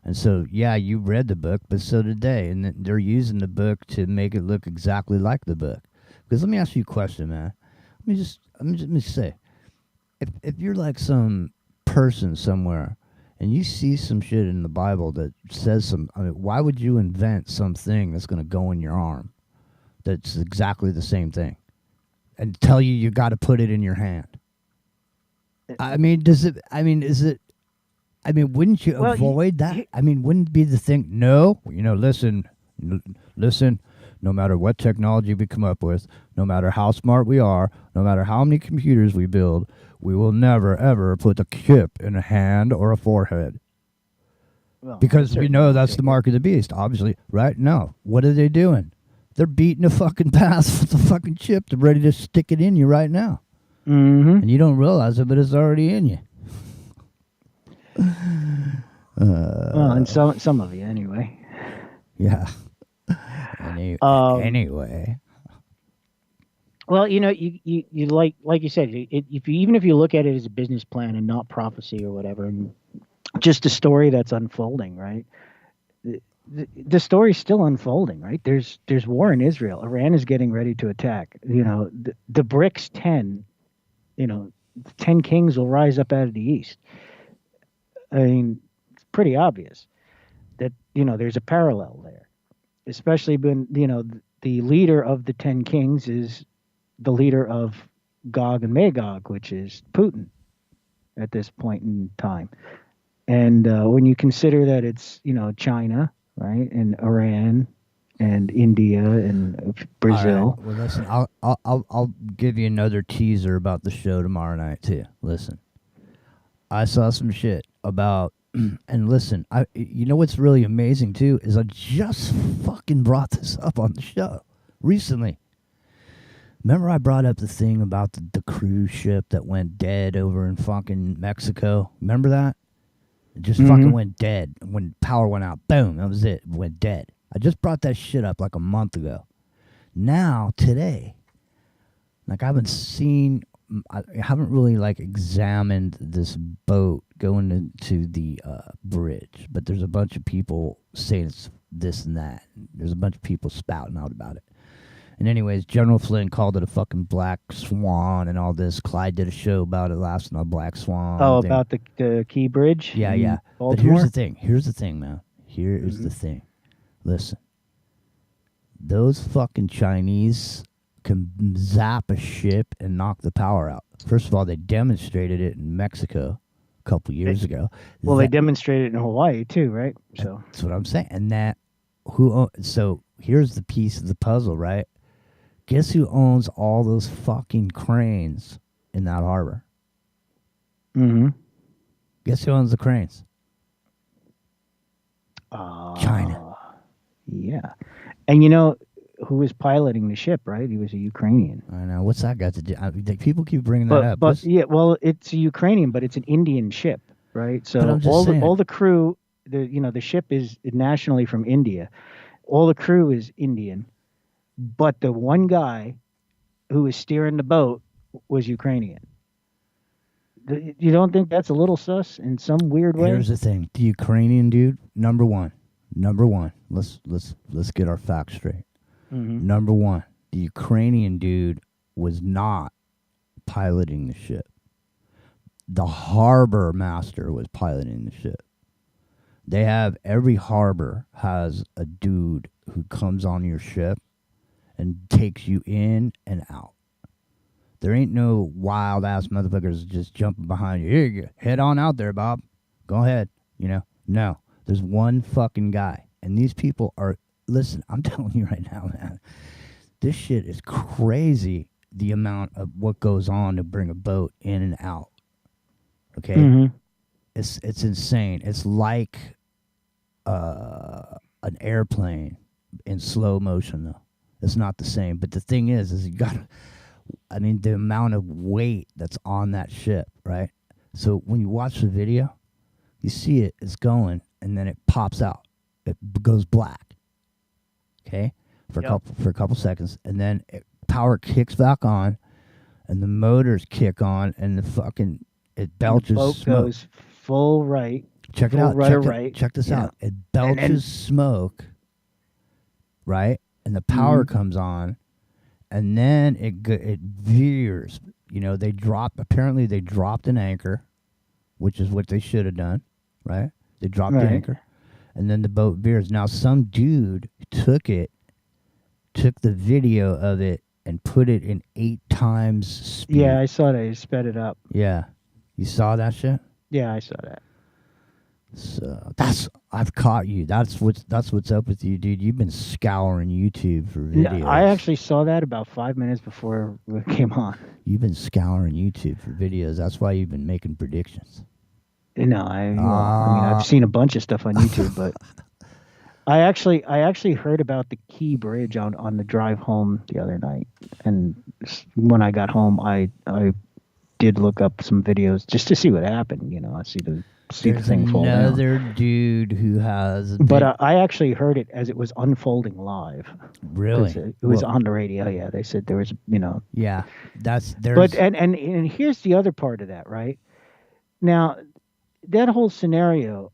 And so, yeah, you read the book, but so did they, and they're using the book to make it look exactly like the book. Because let me ask you a question, man. Let me say, if you're like some person somewhere, and you see some shit in the Bible that says why would you invent something that's going to go in your arm that's exactly the same thing and tell you got to put it in your hand? Wouldn't you avoid that? Wouldn't it be the thing? No, listen, no matter what technology we come up with, no matter how smart we are, no matter how many computers we build, we will never, ever put a chip in a hand or a forehead. Well, because we know that's the mark of the beast, obviously, right? No. What are they doing? They're beating a fucking path with a fucking chip. They're ready to stick it in you right now. Mm-hmm. And you don't realize it, but it's already in you. Well, and some of you, anyway. Yeah. Anyway. Well, you like you said, even if you look at it as a business plan and not prophecy or whatever, and just a story that's unfolding, right? The story's still unfolding, right? There's war in Israel. Iran is getting ready to attack. The BRICS 10, 10 kings will rise up out of the east. I mean, it's pretty obvious that there's a parallel there, especially when the leader of the 10 kings is the leader of Gog and Magog, which is Putin at this point in time. And when you consider that it's, China, right, and Iran and India and Brazil. All right. Well, listen, I'll give you another teaser about the show tomorrow night too. Listen, I saw some shit about And listen, you know what's really amazing too is I just fucking brought this up on the show recently. Remember I brought up the thing about the cruise ship that went dead over in fucking Mexico? Remember that? It just fucking went dead. When power went out, boom, that was it. It went dead. I just brought that shit up like a month ago. Now, today, like I haven't really like examined this boat going into the bridge, but there's a bunch of people saying it's this and that. There's a bunch of people spouting out about it. And anyways, General Flynn called it a fucking black swan and all this. Clyde did a show about it last night, Black Swan. Oh, about the Key Bridge? Yeah, yeah. But here's the thing. Here's the thing, man. Here is the thing. Listen. Those fucking Chinese can zap a ship and knock the power out. First of all, they demonstrated it in Mexico a couple years ago. Well, they demonstrated it in Hawaii too, right? So that's what I'm saying. And so here's the piece of the puzzle, right? Guess who owns all those fucking cranes in that harbor? Mm-hmm. Guess who owns the cranes? China. Yeah. And you know who was piloting the ship, right? He was a Ukrainian. I know. What's that got to do? People keep bringing that up. But yeah, well, it's a Ukrainian, but it's an Indian ship, right? So all the crew, the ship is nationally from India. All the crew is Indian, but the one guy who was steering the boat was Ukrainian. You don't think that's a little sus in some weird way? Here's the thing: the Ukrainian dude, number one. Let's get our facts straight. Mm-hmm. Number one, the Ukrainian dude was not piloting the ship. The harbor master was piloting the ship. Every harbor has a dude who comes on your ship and takes you in and out. There ain't no wild ass motherfuckers just jumping behind you. Here you go. Head on out there, Bob. Go ahead. No. There's one fucking guy. And these people are, listen, I'm telling you right now, man, this shit is crazy, the amount of what goes on to bring a boat in and out. Okay? Mm-hmm. It's insane. It's like an airplane in slow motion, though. It's not the same. But the thing is the amount of weight that's on that ship, right? So when you watch the video, you see it's going, and then it pops out. It goes black. Okay? For a couple seconds, and then power kicks back on, and the motors kick on, and it belches the boat smoke. Goes full right. Check it out. Right. Check this out. It belches smoke, right? And the power comes on, and then it veers. They dropped an anchor, which is what they should have done, right? They dropped the anchor, and then the boat veers. Now some dude took the video of it and put it in 8 times speed. Yeah, I saw that. He sped it up. Yeah. You saw that shit? Yeah, I saw that. So I've caught you. That's what's up with you, dude. You've been scouring YouTube for videos. Yeah, I actually saw that about 5 minutes before it came on. You've been scouring YouTube for videos. That's why you've been making predictions. No, I've seen a bunch of stuff on YouTube, but I actually heard about the Key Bridge on the drive home the other night, and when I got home, I did look up some videos just to see what happened. I see the thing fall down. Another dude who has. But I actually heard it as it was unfolding live. Really? It was on the radio. Yeah, they said there was. Yeah, there's. But and here's the other part of that, right? Now, that whole scenario.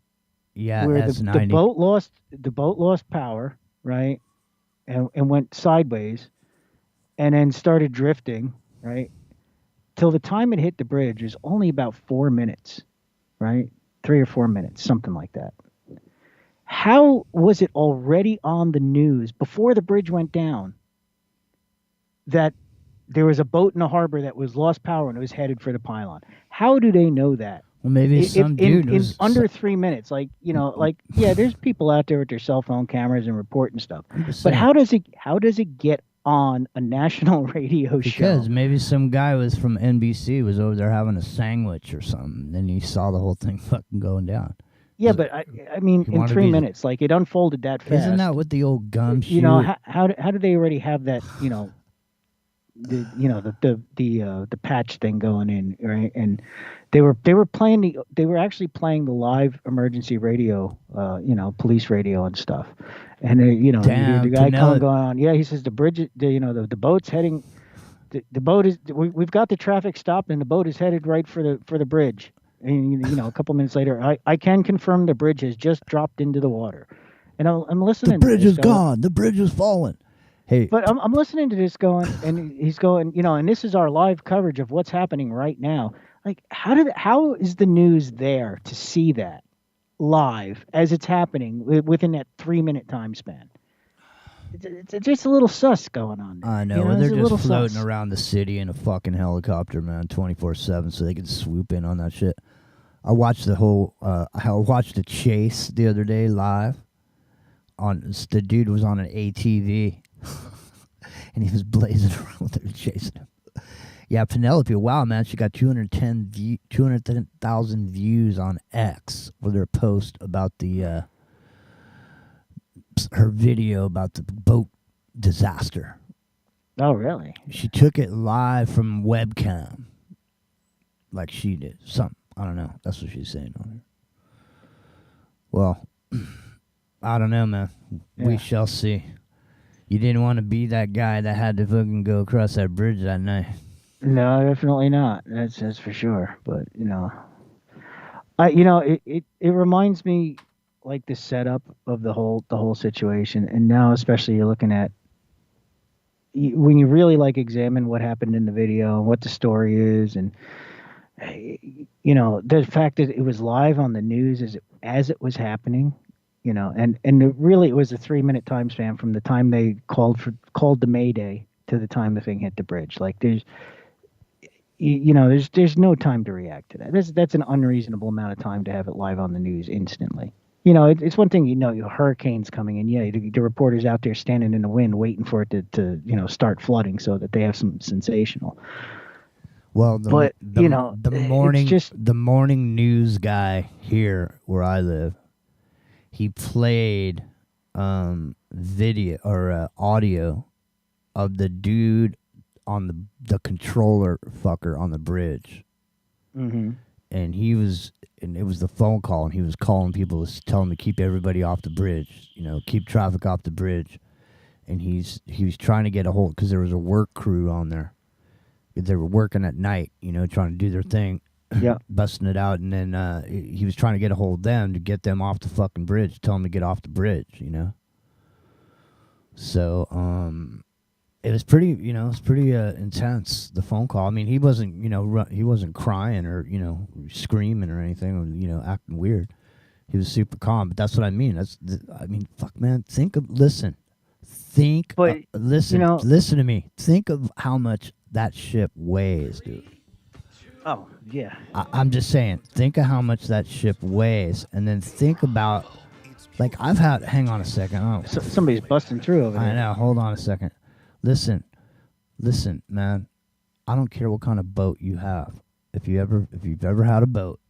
Yeah, where the boat lost power, right, and went sideways, and then started drifting, right, till the time it hit the bridge is only about 4 minutes, right, 3 or 4 minutes, something like that. How was it already on the news before the bridge went down that there was a boat in the harbor that was lost power and it was headed for the pylon? How do they know that? Well, maybe some dude in under 3 minutes. There's people out there with their cell phone cameras and reporting stuff. But how does it get on a national radio show? Because maybe some guy was from NBC was over there having a sandwich or something, and then he saw the whole thing fucking going down. Yeah, but I mean, You in wanna 3 minutes, like it unfolded that fast. Isn't that what the old gumshoe? You know, how do they already have that? The patch thing going in, right? And they were actually playing the live emergency radio, police radio and stuff. And you hear the Damn, guy Penelope. going on. Yeah, he says the bridge, the boat's heading. The boat is. We've got the traffic stopped, and the boat is headed right for the bridge. And a couple minutes later, I can confirm the bridge has just dropped into the water. And I'm listening. The bridge to this is going, gone. The bridge is fallen. Hey, but I'm listening to this going, and he's going, and this is our live coverage of what's happening right now. Like, how is the news there to see that live as it's happening within that 3 minute time span? It's just a little sus going on there. I know, It's they're a little just floating sus. around the city in a fucking helicopter, man, 24/7, so they can swoop in on that shit. I watched the chase the other day live. The dude was on an ATV, and he was blazing around there chasing him. Yeah, Penelope, wow, man, she got 210,000 views on X for their post about the her video about the boat disaster. Oh, really? She took it live from webcam, like she did. I don't know. That's what she's saying on here. Well, I don't know, man. We Yeah. shall see. You didn't want to be that guy that had to fucking go across that bridge that night. No, definitely not. That's for sure. But it reminds me like the setup of the whole situation, and now especially you're looking at when you really like examine what happened in the video and what the story is, and the fact that it was live on the news as it was happening, and it was a 3 minute time span from the time they called the Mayday to the time the thing hit the bridge. Like there's no time to react to that. That's an unreasonable amount of time to have it live on the news instantly. It's one thing, hurricanes coming in. Yeah, the reporters out there standing in the wind waiting for it to start flooding so that they have some sensational. Well, It's the morning news guy here where I live, he played video or audio of the dude on the controller fucker on the bridge. Mm-hmm. And it was the phone call, and he was calling people to tell them to keep everybody off the bridge, keep traffic off the bridge. And he was trying to get a hold, because there was a work crew on there. They were working at night, trying to do their thing, Yeah. busting it out. And then he was trying to get a hold of them to get them off the fucking bridge, tell them to get off the bridge, So, it was pretty, intense, the phone call. I mean, he wasn't, he wasn't crying or, screaming or anything, or, acting weird. He was super calm, but that's what I mean. Fuck, man, listen to me. Think of how much that ship weighs, dude. Oh, yeah. I'm just saying, think of how much that ship weighs, and then think about, like, hang on a second. Somebody's busting through over there. I know, hold on a second. Listen, man. I don't care what kind of boat you have. If you've ever had a boat,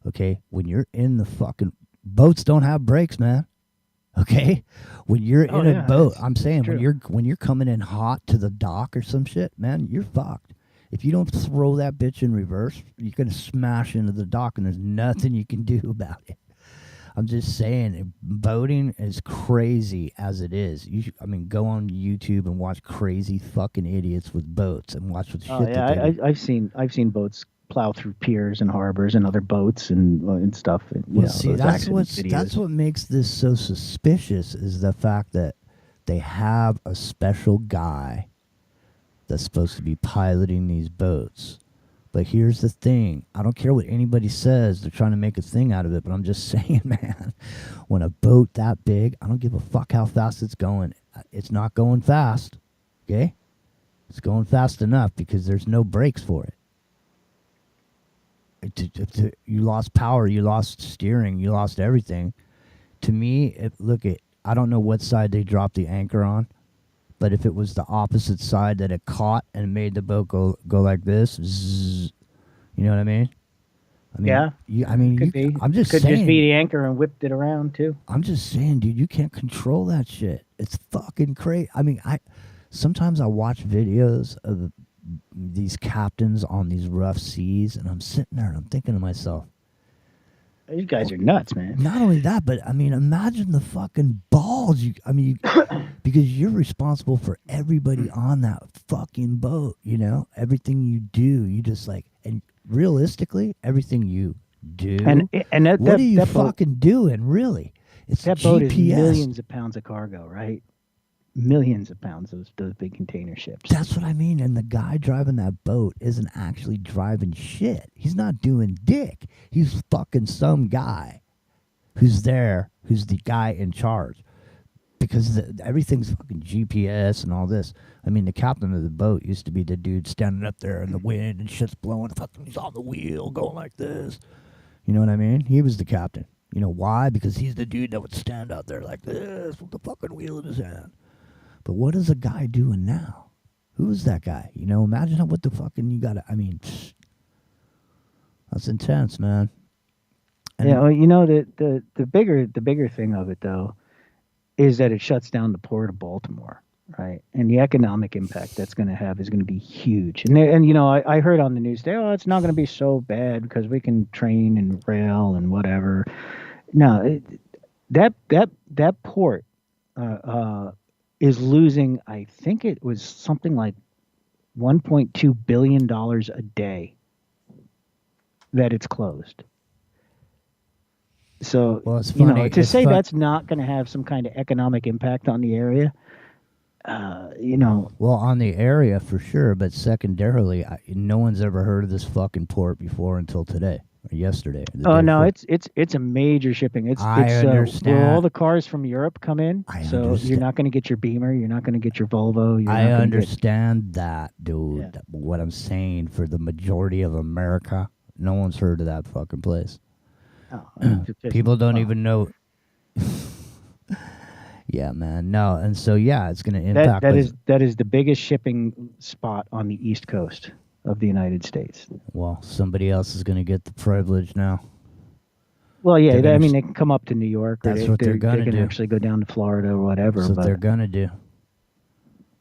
okay, when you're in the fucking boats don't have brakes, man. Okay, when you're in a boat, I'm saying when you're coming in hot to the dock or some shit, man, you're fucked. If you don't throw that bitch in reverse, you're gonna smash into the dock, and there's nothing you can do about it. I'm just saying, boating is crazy as it is. Go on YouTube and watch crazy fucking idiots with boats and watch what shit that they do. I've seen boats plow through piers and harbors and other boats and stuff. And, that's what makes this so suspicious, is the fact that they have a special guy that's supposed to be piloting these boats. But here's the thing. I don't care what anybody says. They're trying to make a thing out of it. But I'm just saying, man, when a boat that big, I don't give a fuck how fast it's going. It's not going fast, okay? It's going fast enough because there's no brakes for it. You lost power. You lost steering. You lost everything. To me, I don't know what side they dropped the anchor on. But if it was the opposite side that it caught and made the boat go like this, zzz, you know what I mean? I mean, Yeah, could be. I'm just could saying. just be the anchor and whipped it around too. I'm just saying, dude, you can't control that shit. It's fucking crazy. I mean, sometimes I watch videos of these captains on these rough seas, and I'm sitting there and I'm thinking to myself, These guys are nuts, man. not only that, but I mean, imagine the fucking balls because you're responsible for everybody on that fucking boat. You know, everything you do, you just like, and realistically, everything you do, And that, what that, are you that boat, fucking doing? Really, it's that GPS. boat is millions of pounds of cargo, right? Millions of pounds of those big container ships. That's what I mean. And the guy driving that boat isn't actually driving shit. He's not doing dick. He's fucking some guy who's there, who's the guy in charge. Because everything's fucking GPS and all this. I mean, the captain of the boat used to be the dude standing up there in the wind and shit's blowing. Fucking, he's on the wheel going like this. You know what I mean? He was the captain. You know why? Because he's the dude that would stand out there like this with the fucking wheel in his hand. But what is a guy doing now? Who is that guy? You know, imagine what the fucking you got to, I mean, that's intense, man. And Yeah, well, you know, the bigger thing of it though is that it shuts down the port of Baltimore, right? And the economic impact that's going to have is going to be huge. And you know, I heard on the news today, oh, it's not going to be so bad because we can train and rail and whatever. No, that port is losing. I think it was something like $1.2 billion a day that it's closed. So, well, it's you funny. know, to It's say fun- that's not going to have some kind of economic impact on the area, you know, Well, on the area for sure, but secondarily, no one's ever heard of this fucking port before until today or yesterday. oh no, it's a major shipping. It's I where understand. all the cars from Europe come in. I So understand. you're not going to get your Beamer, you're not going to get your Volvo. You're I not gonna understand that, dude. Yeah. But what I'm saying, for the majority of America, no one's heard of that fucking place. Get, oh, People don't even know. Yeah, man. No, and so yeah, it's going to impact. that is the biggest shipping spot on the East Coast of the United States. Well, somebody else is going to get the privilege now. Well, yeah, They're gonna I mean s- they can come up to New York, or That's what they're gonna they can do. actually go down to Florida or whatever. That's what but they're going to do.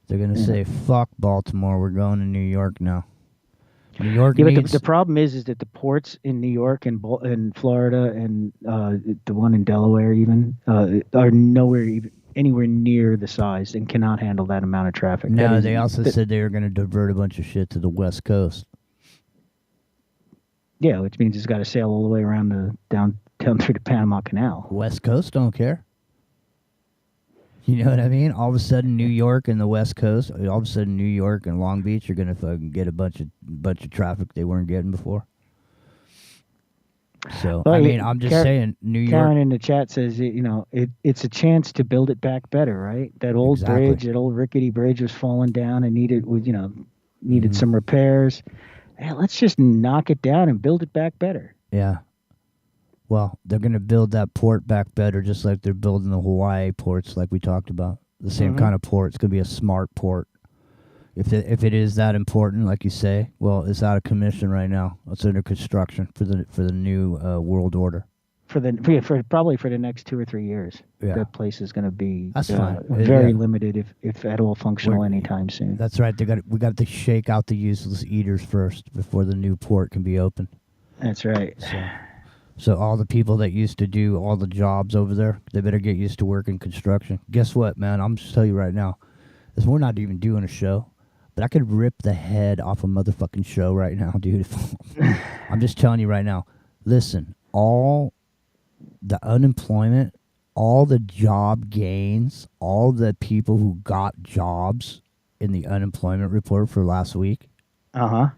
They're going to Yeah. say, "Fuck Baltimore, we're going to New York now." New York yeah, but needs. the problem is that the ports in New York and Florida and the one in Delaware even are anywhere near the size and cannot handle that amount of traffic. That No, is- they also that- said they were going to divert a bunch of shit to the West Coast. yeah, which means it's got to sail all the way around down through the Panama Canal. West Coast don't care. You know what I mean? All of a sudden, New York and the West Coast, all of a sudden, New York and Long Beach are gonna fucking get a bunch of traffic they weren't getting before. So Well, I yeah, mean, I'm just Karen- saying, New York. Karen in the chat says, you know, it's a chance to build it back better, right? That old Exactly. bridge, that old rickety bridge was falling down and needed Mm-hmm. some repairs. Hey, let's just knock it down and build it back better. Yeah. Well, they're gonna build that port back better, just like they're building the Hawaii ports, like we talked about. The same Mhm. kind of port. It's gonna be a smart port. If it is that important, like you say, well, it's out of commission right now. It's under construction for the new world order. For probably for the next 2 or 3 years. Yeah. That place is going to be That's fine. very Yeah. limited, if at all functional We're- anytime soon. That's right. We got to shake out the useless eaters first before the new port can be open. That's right. So all the people that used to do all the jobs over there, they better get used to working construction. Guess what, man? I'm just telling you right now, is we're not even doing a show, but I could rip the head off a motherfucking show right now, dude. I'm just telling you right now. Listen, all the unemployment, all the job gains, all the people who got jobs in the unemployment report for last week, Uh-huh.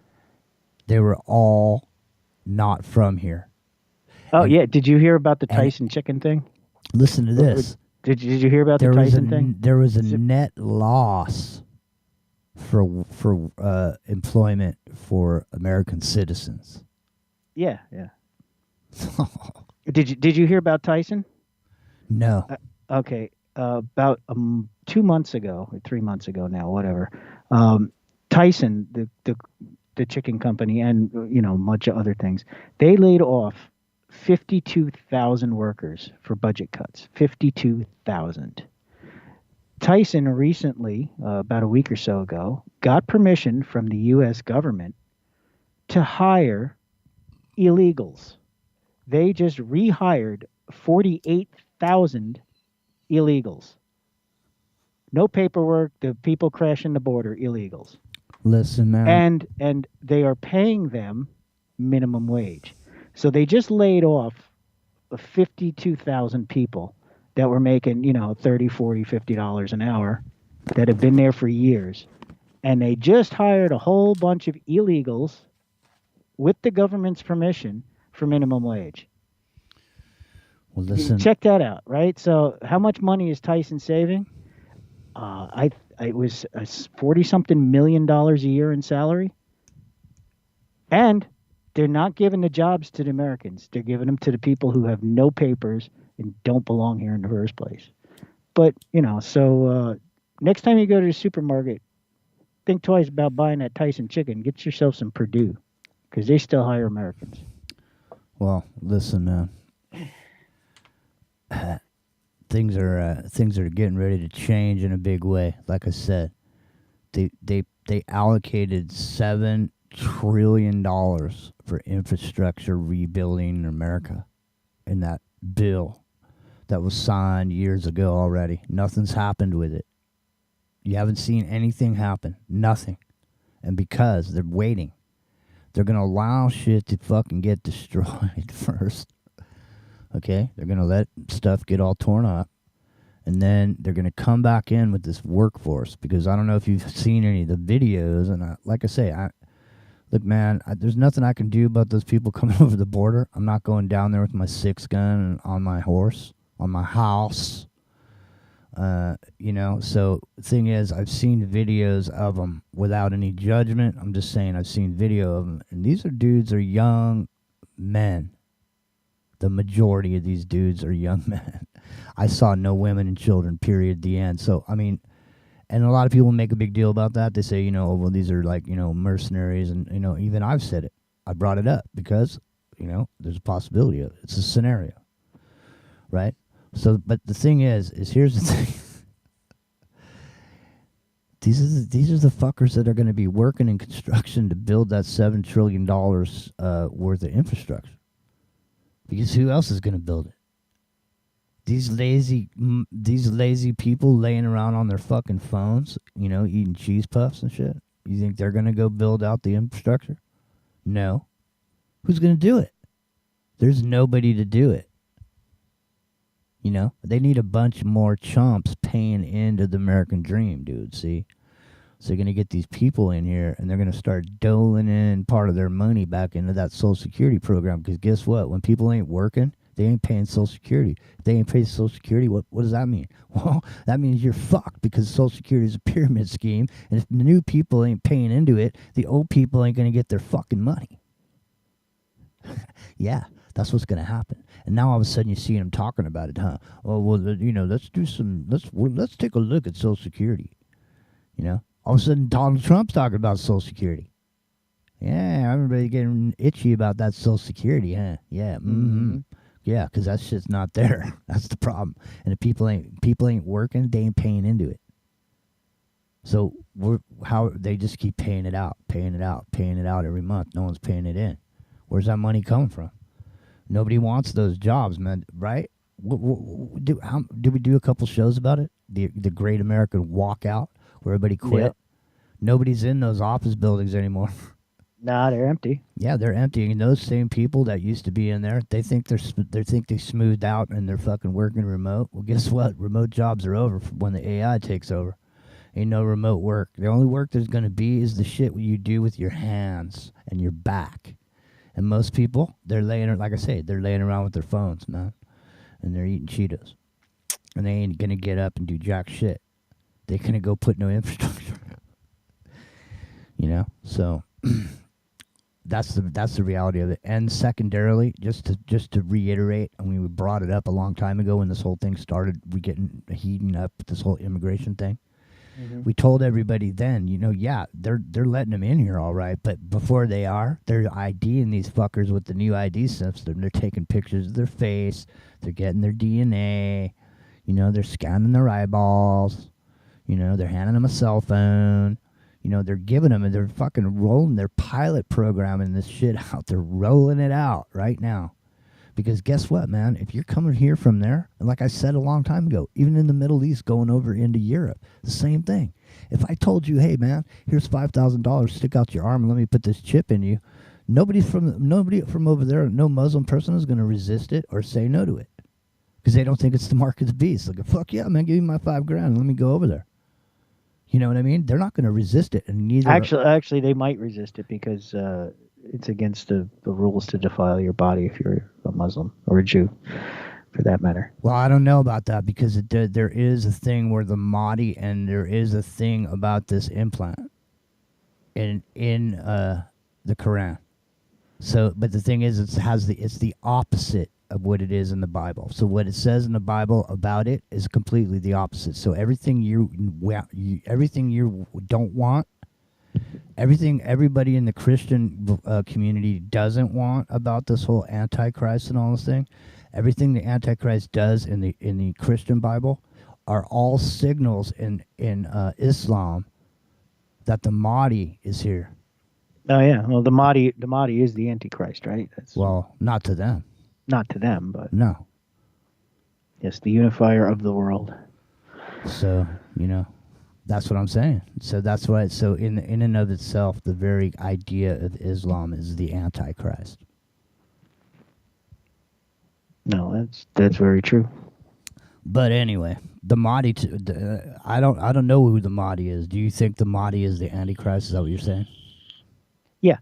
they were all not from here. Oh, And- yeah. Did you hear about the and- Tyson chicken thing? Listen to this. Did you hear about There the was Tyson thing? there was a Is it- net loss for employment for American citizens. Yeah, yeah. Did you hear about Tyson? No. Okay, about 2 months ago or 3 months ago now, whatever. Tyson, the the chicken company, and much of other things. They laid off 52,000 workers for budget cuts. 52,000. Tyson recently, about a week or so ago, got permission from the U.S. government to hire illegals. They just rehired 48,000 illegals. No paperwork. The people crashing the border, illegals. Listen, man. And they are paying them minimum wage. So they just laid off 52,000 people that were making, $30, $40, $50 an hour that have been there for years. And they just hired a whole bunch of illegals with the government's permission for minimum wage. Well, listen. Check that out, right? So how much money is Tyson saving? It was $40-something million a year in salary. And they're not giving the jobs to the Americans. They're giving them to the people who have no papers and don't belong here in the first place. But, so next time you go to the supermarket, think twice about buying that Tyson chicken. Get yourself some Purdue, because they still hire Americans. Well, listen, man. Things are getting ready to change in a big way. Like I said, they allocated $7 trillion for infrastructure rebuilding in America in that bill that was signed years ago already. Nothing's happened with it. You haven't seen anything happen. Nothing. And because they're waiting, they're going to allow shit to fucking get destroyed first. Okay? They're going to let stuff get all torn up. And then they're going to come back in with this workforce. Because I don't know if you've seen any of the videos. And like I say, look, man, there's nothing I can do about those people coming over the border. I'm not going down there with my 6-gun and on my horse, on my house. So the thing is, I've seen videos of them without any judgment. I'm just saying I've seen video of them. And these dudes are young men. The majority of these dudes are young men. I saw no women and children, period, the end. So, I mean, and a lot of people make a big deal about that. They say, well, these are like, mercenaries. And, even I've said it. I brought it up because, there's a possibility of it. It's a scenario. Right? So, but the thing is here's the thing. These are the fuckers that are going to be working in construction to build that $7 trillion worth of infrastructure. Because who else is going to build it? These lazy people laying around on their fucking phones, eating cheese puffs and shit. You think they're going to go build out the infrastructure? No. Who's going to do it? There's nobody to do it. They need a bunch more chumps paying into the American dream, dude, see? So they're going to get these people in here, and they're going to start doling in part of their money back into that Social Security program, because guess what? When people ain't working, they ain't paying Social Security. If they ain't paying Social Security, what does that mean? Well, that means you're fucked, because Social Security is a pyramid scheme, and if the new people ain't paying into it, the old people ain't going to get their fucking money. Yeah. That's what's going to happen. And now all of a sudden you're seeing them talking about it, huh? Oh, well, let's take a look at Social Security. All of a sudden Donald Trump's talking about Social Security. Yeah, everybody getting itchy about that Social Security, huh? Yeah, yeah, because that shit's not there. That's the problem. And if people ain't working, they ain't paying into it. So they just keep paying it out every month. No one's paying it in. Where's that money coming from? Nobody wants those jobs, man, right? Did we do a couple shows about it? The Great American Walkout, where everybody quit. Yep. Nobody's in those office buildings anymore. Nah, they're empty. Yeah, they're empty. And those same people that used to be in there, they think they smoothed out and they're fucking working remote. Well, guess what? Remote jobs are over when the AI takes over. Ain't no remote work. The only work there's going to be is the shit you do with your hands and your back. And most people, they're laying around with their phones, man. And they're eating Cheetos. And they ain't going to get up and do jack shit. They're going to go put no infrastructure. So that's the reality of it. And secondarily, just to reiterate, I mean, we brought it up a long time ago when this whole thing started, heating up with this whole immigration thing. We told everybody then, yeah, they're letting them in here all right, but before they're IDing these fuckers with the new ID system. They're taking pictures of their face, they're getting their DNA, they're scanning their eyeballs, they're handing them a cell phone, they're giving them, and they're fucking rolling their pilot programming this shit out. They're rolling it out right now. Because guess what, man? If you're coming here from there, and like I said a long time ago, even in the Middle East, going over into Europe, the same thing. If I told you, hey, man, here's $5,000, stick out your arm and let me put this chip in you, nobody from over there, no Muslim person is going to resist it or say no to it. Because they don't think it's the mark of the beast. Like, fuck yeah, man, give me my $5,000 and let me go over there. You know what I mean? They're not going to resist it, and neither. Actually, they might resist it because it's against the rules to defile your body if you're a Muslim or a Jew, for that matter. Well, I don't know about that because there is a thing where the Mahdi, and there is a thing about this implant in the Quran. So, but the thing is, it's the opposite of what it is in the Bible. So what it says in the Bible about it is completely the opposite. So everything you don't want, everything everybody in the Christian community doesn't want about this whole Antichrist and all this thing, everything the Antichrist does in the Christian Bible are all signals in Islam that the Mahdi is here. Oh yeah, well the Mahdi is the Antichrist, right? Well, not to them. Not to them, but no. Yes, the unifier of the world. So that's what I'm saying. So that's why. So in and of itself, the very idea of Islam is the Antichrist. No, that's very true. But anyway, the Mahdi. I don't know who the Mahdi is. Do you think the Mahdi is the Antichrist? Is that what you're saying? Yeah.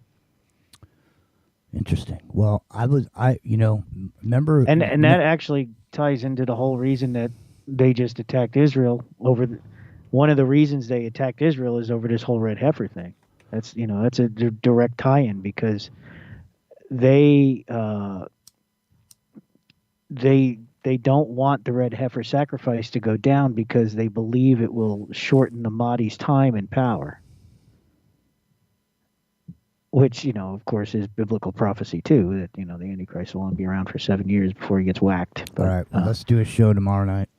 Interesting. Well, remember, and that actually ties into the whole reason that they just attacked Israel one of the reasons they attacked Israel is over this whole red heifer thing. That's a direct tie-in because they don't want the red heifer sacrifice to go down because they believe it will shorten the Mahdi's time and power. Which, of course, is biblical prophecy, too, that, the Antichrist will only be around for 7 years before he gets whacked. But, all right, well, let's do a show tomorrow night.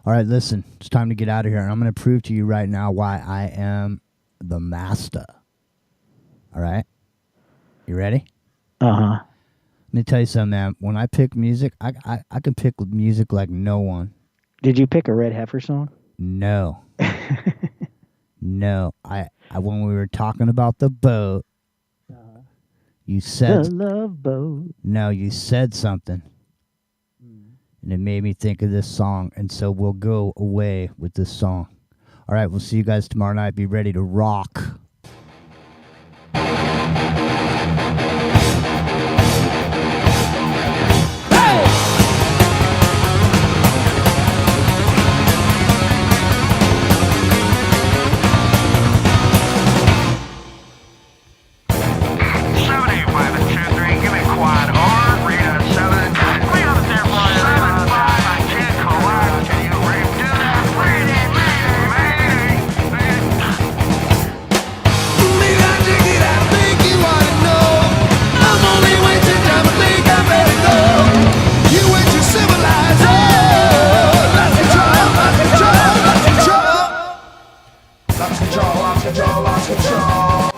All right, listen, it's time to get out of here, and I'm going to prove to you right now why I am the master. All right? You ready? Uh-huh. Let me tell you something, man. When I pick music, I can pick music like no one. Did you pick a red heifer song? No. No. I when we were talking about the boat, you said the love boat. No, you said something. And it made me think of this song, and so we'll go away with this song. All right, we'll see you guys tomorrow night. Be ready to rock. Lost control, lost control.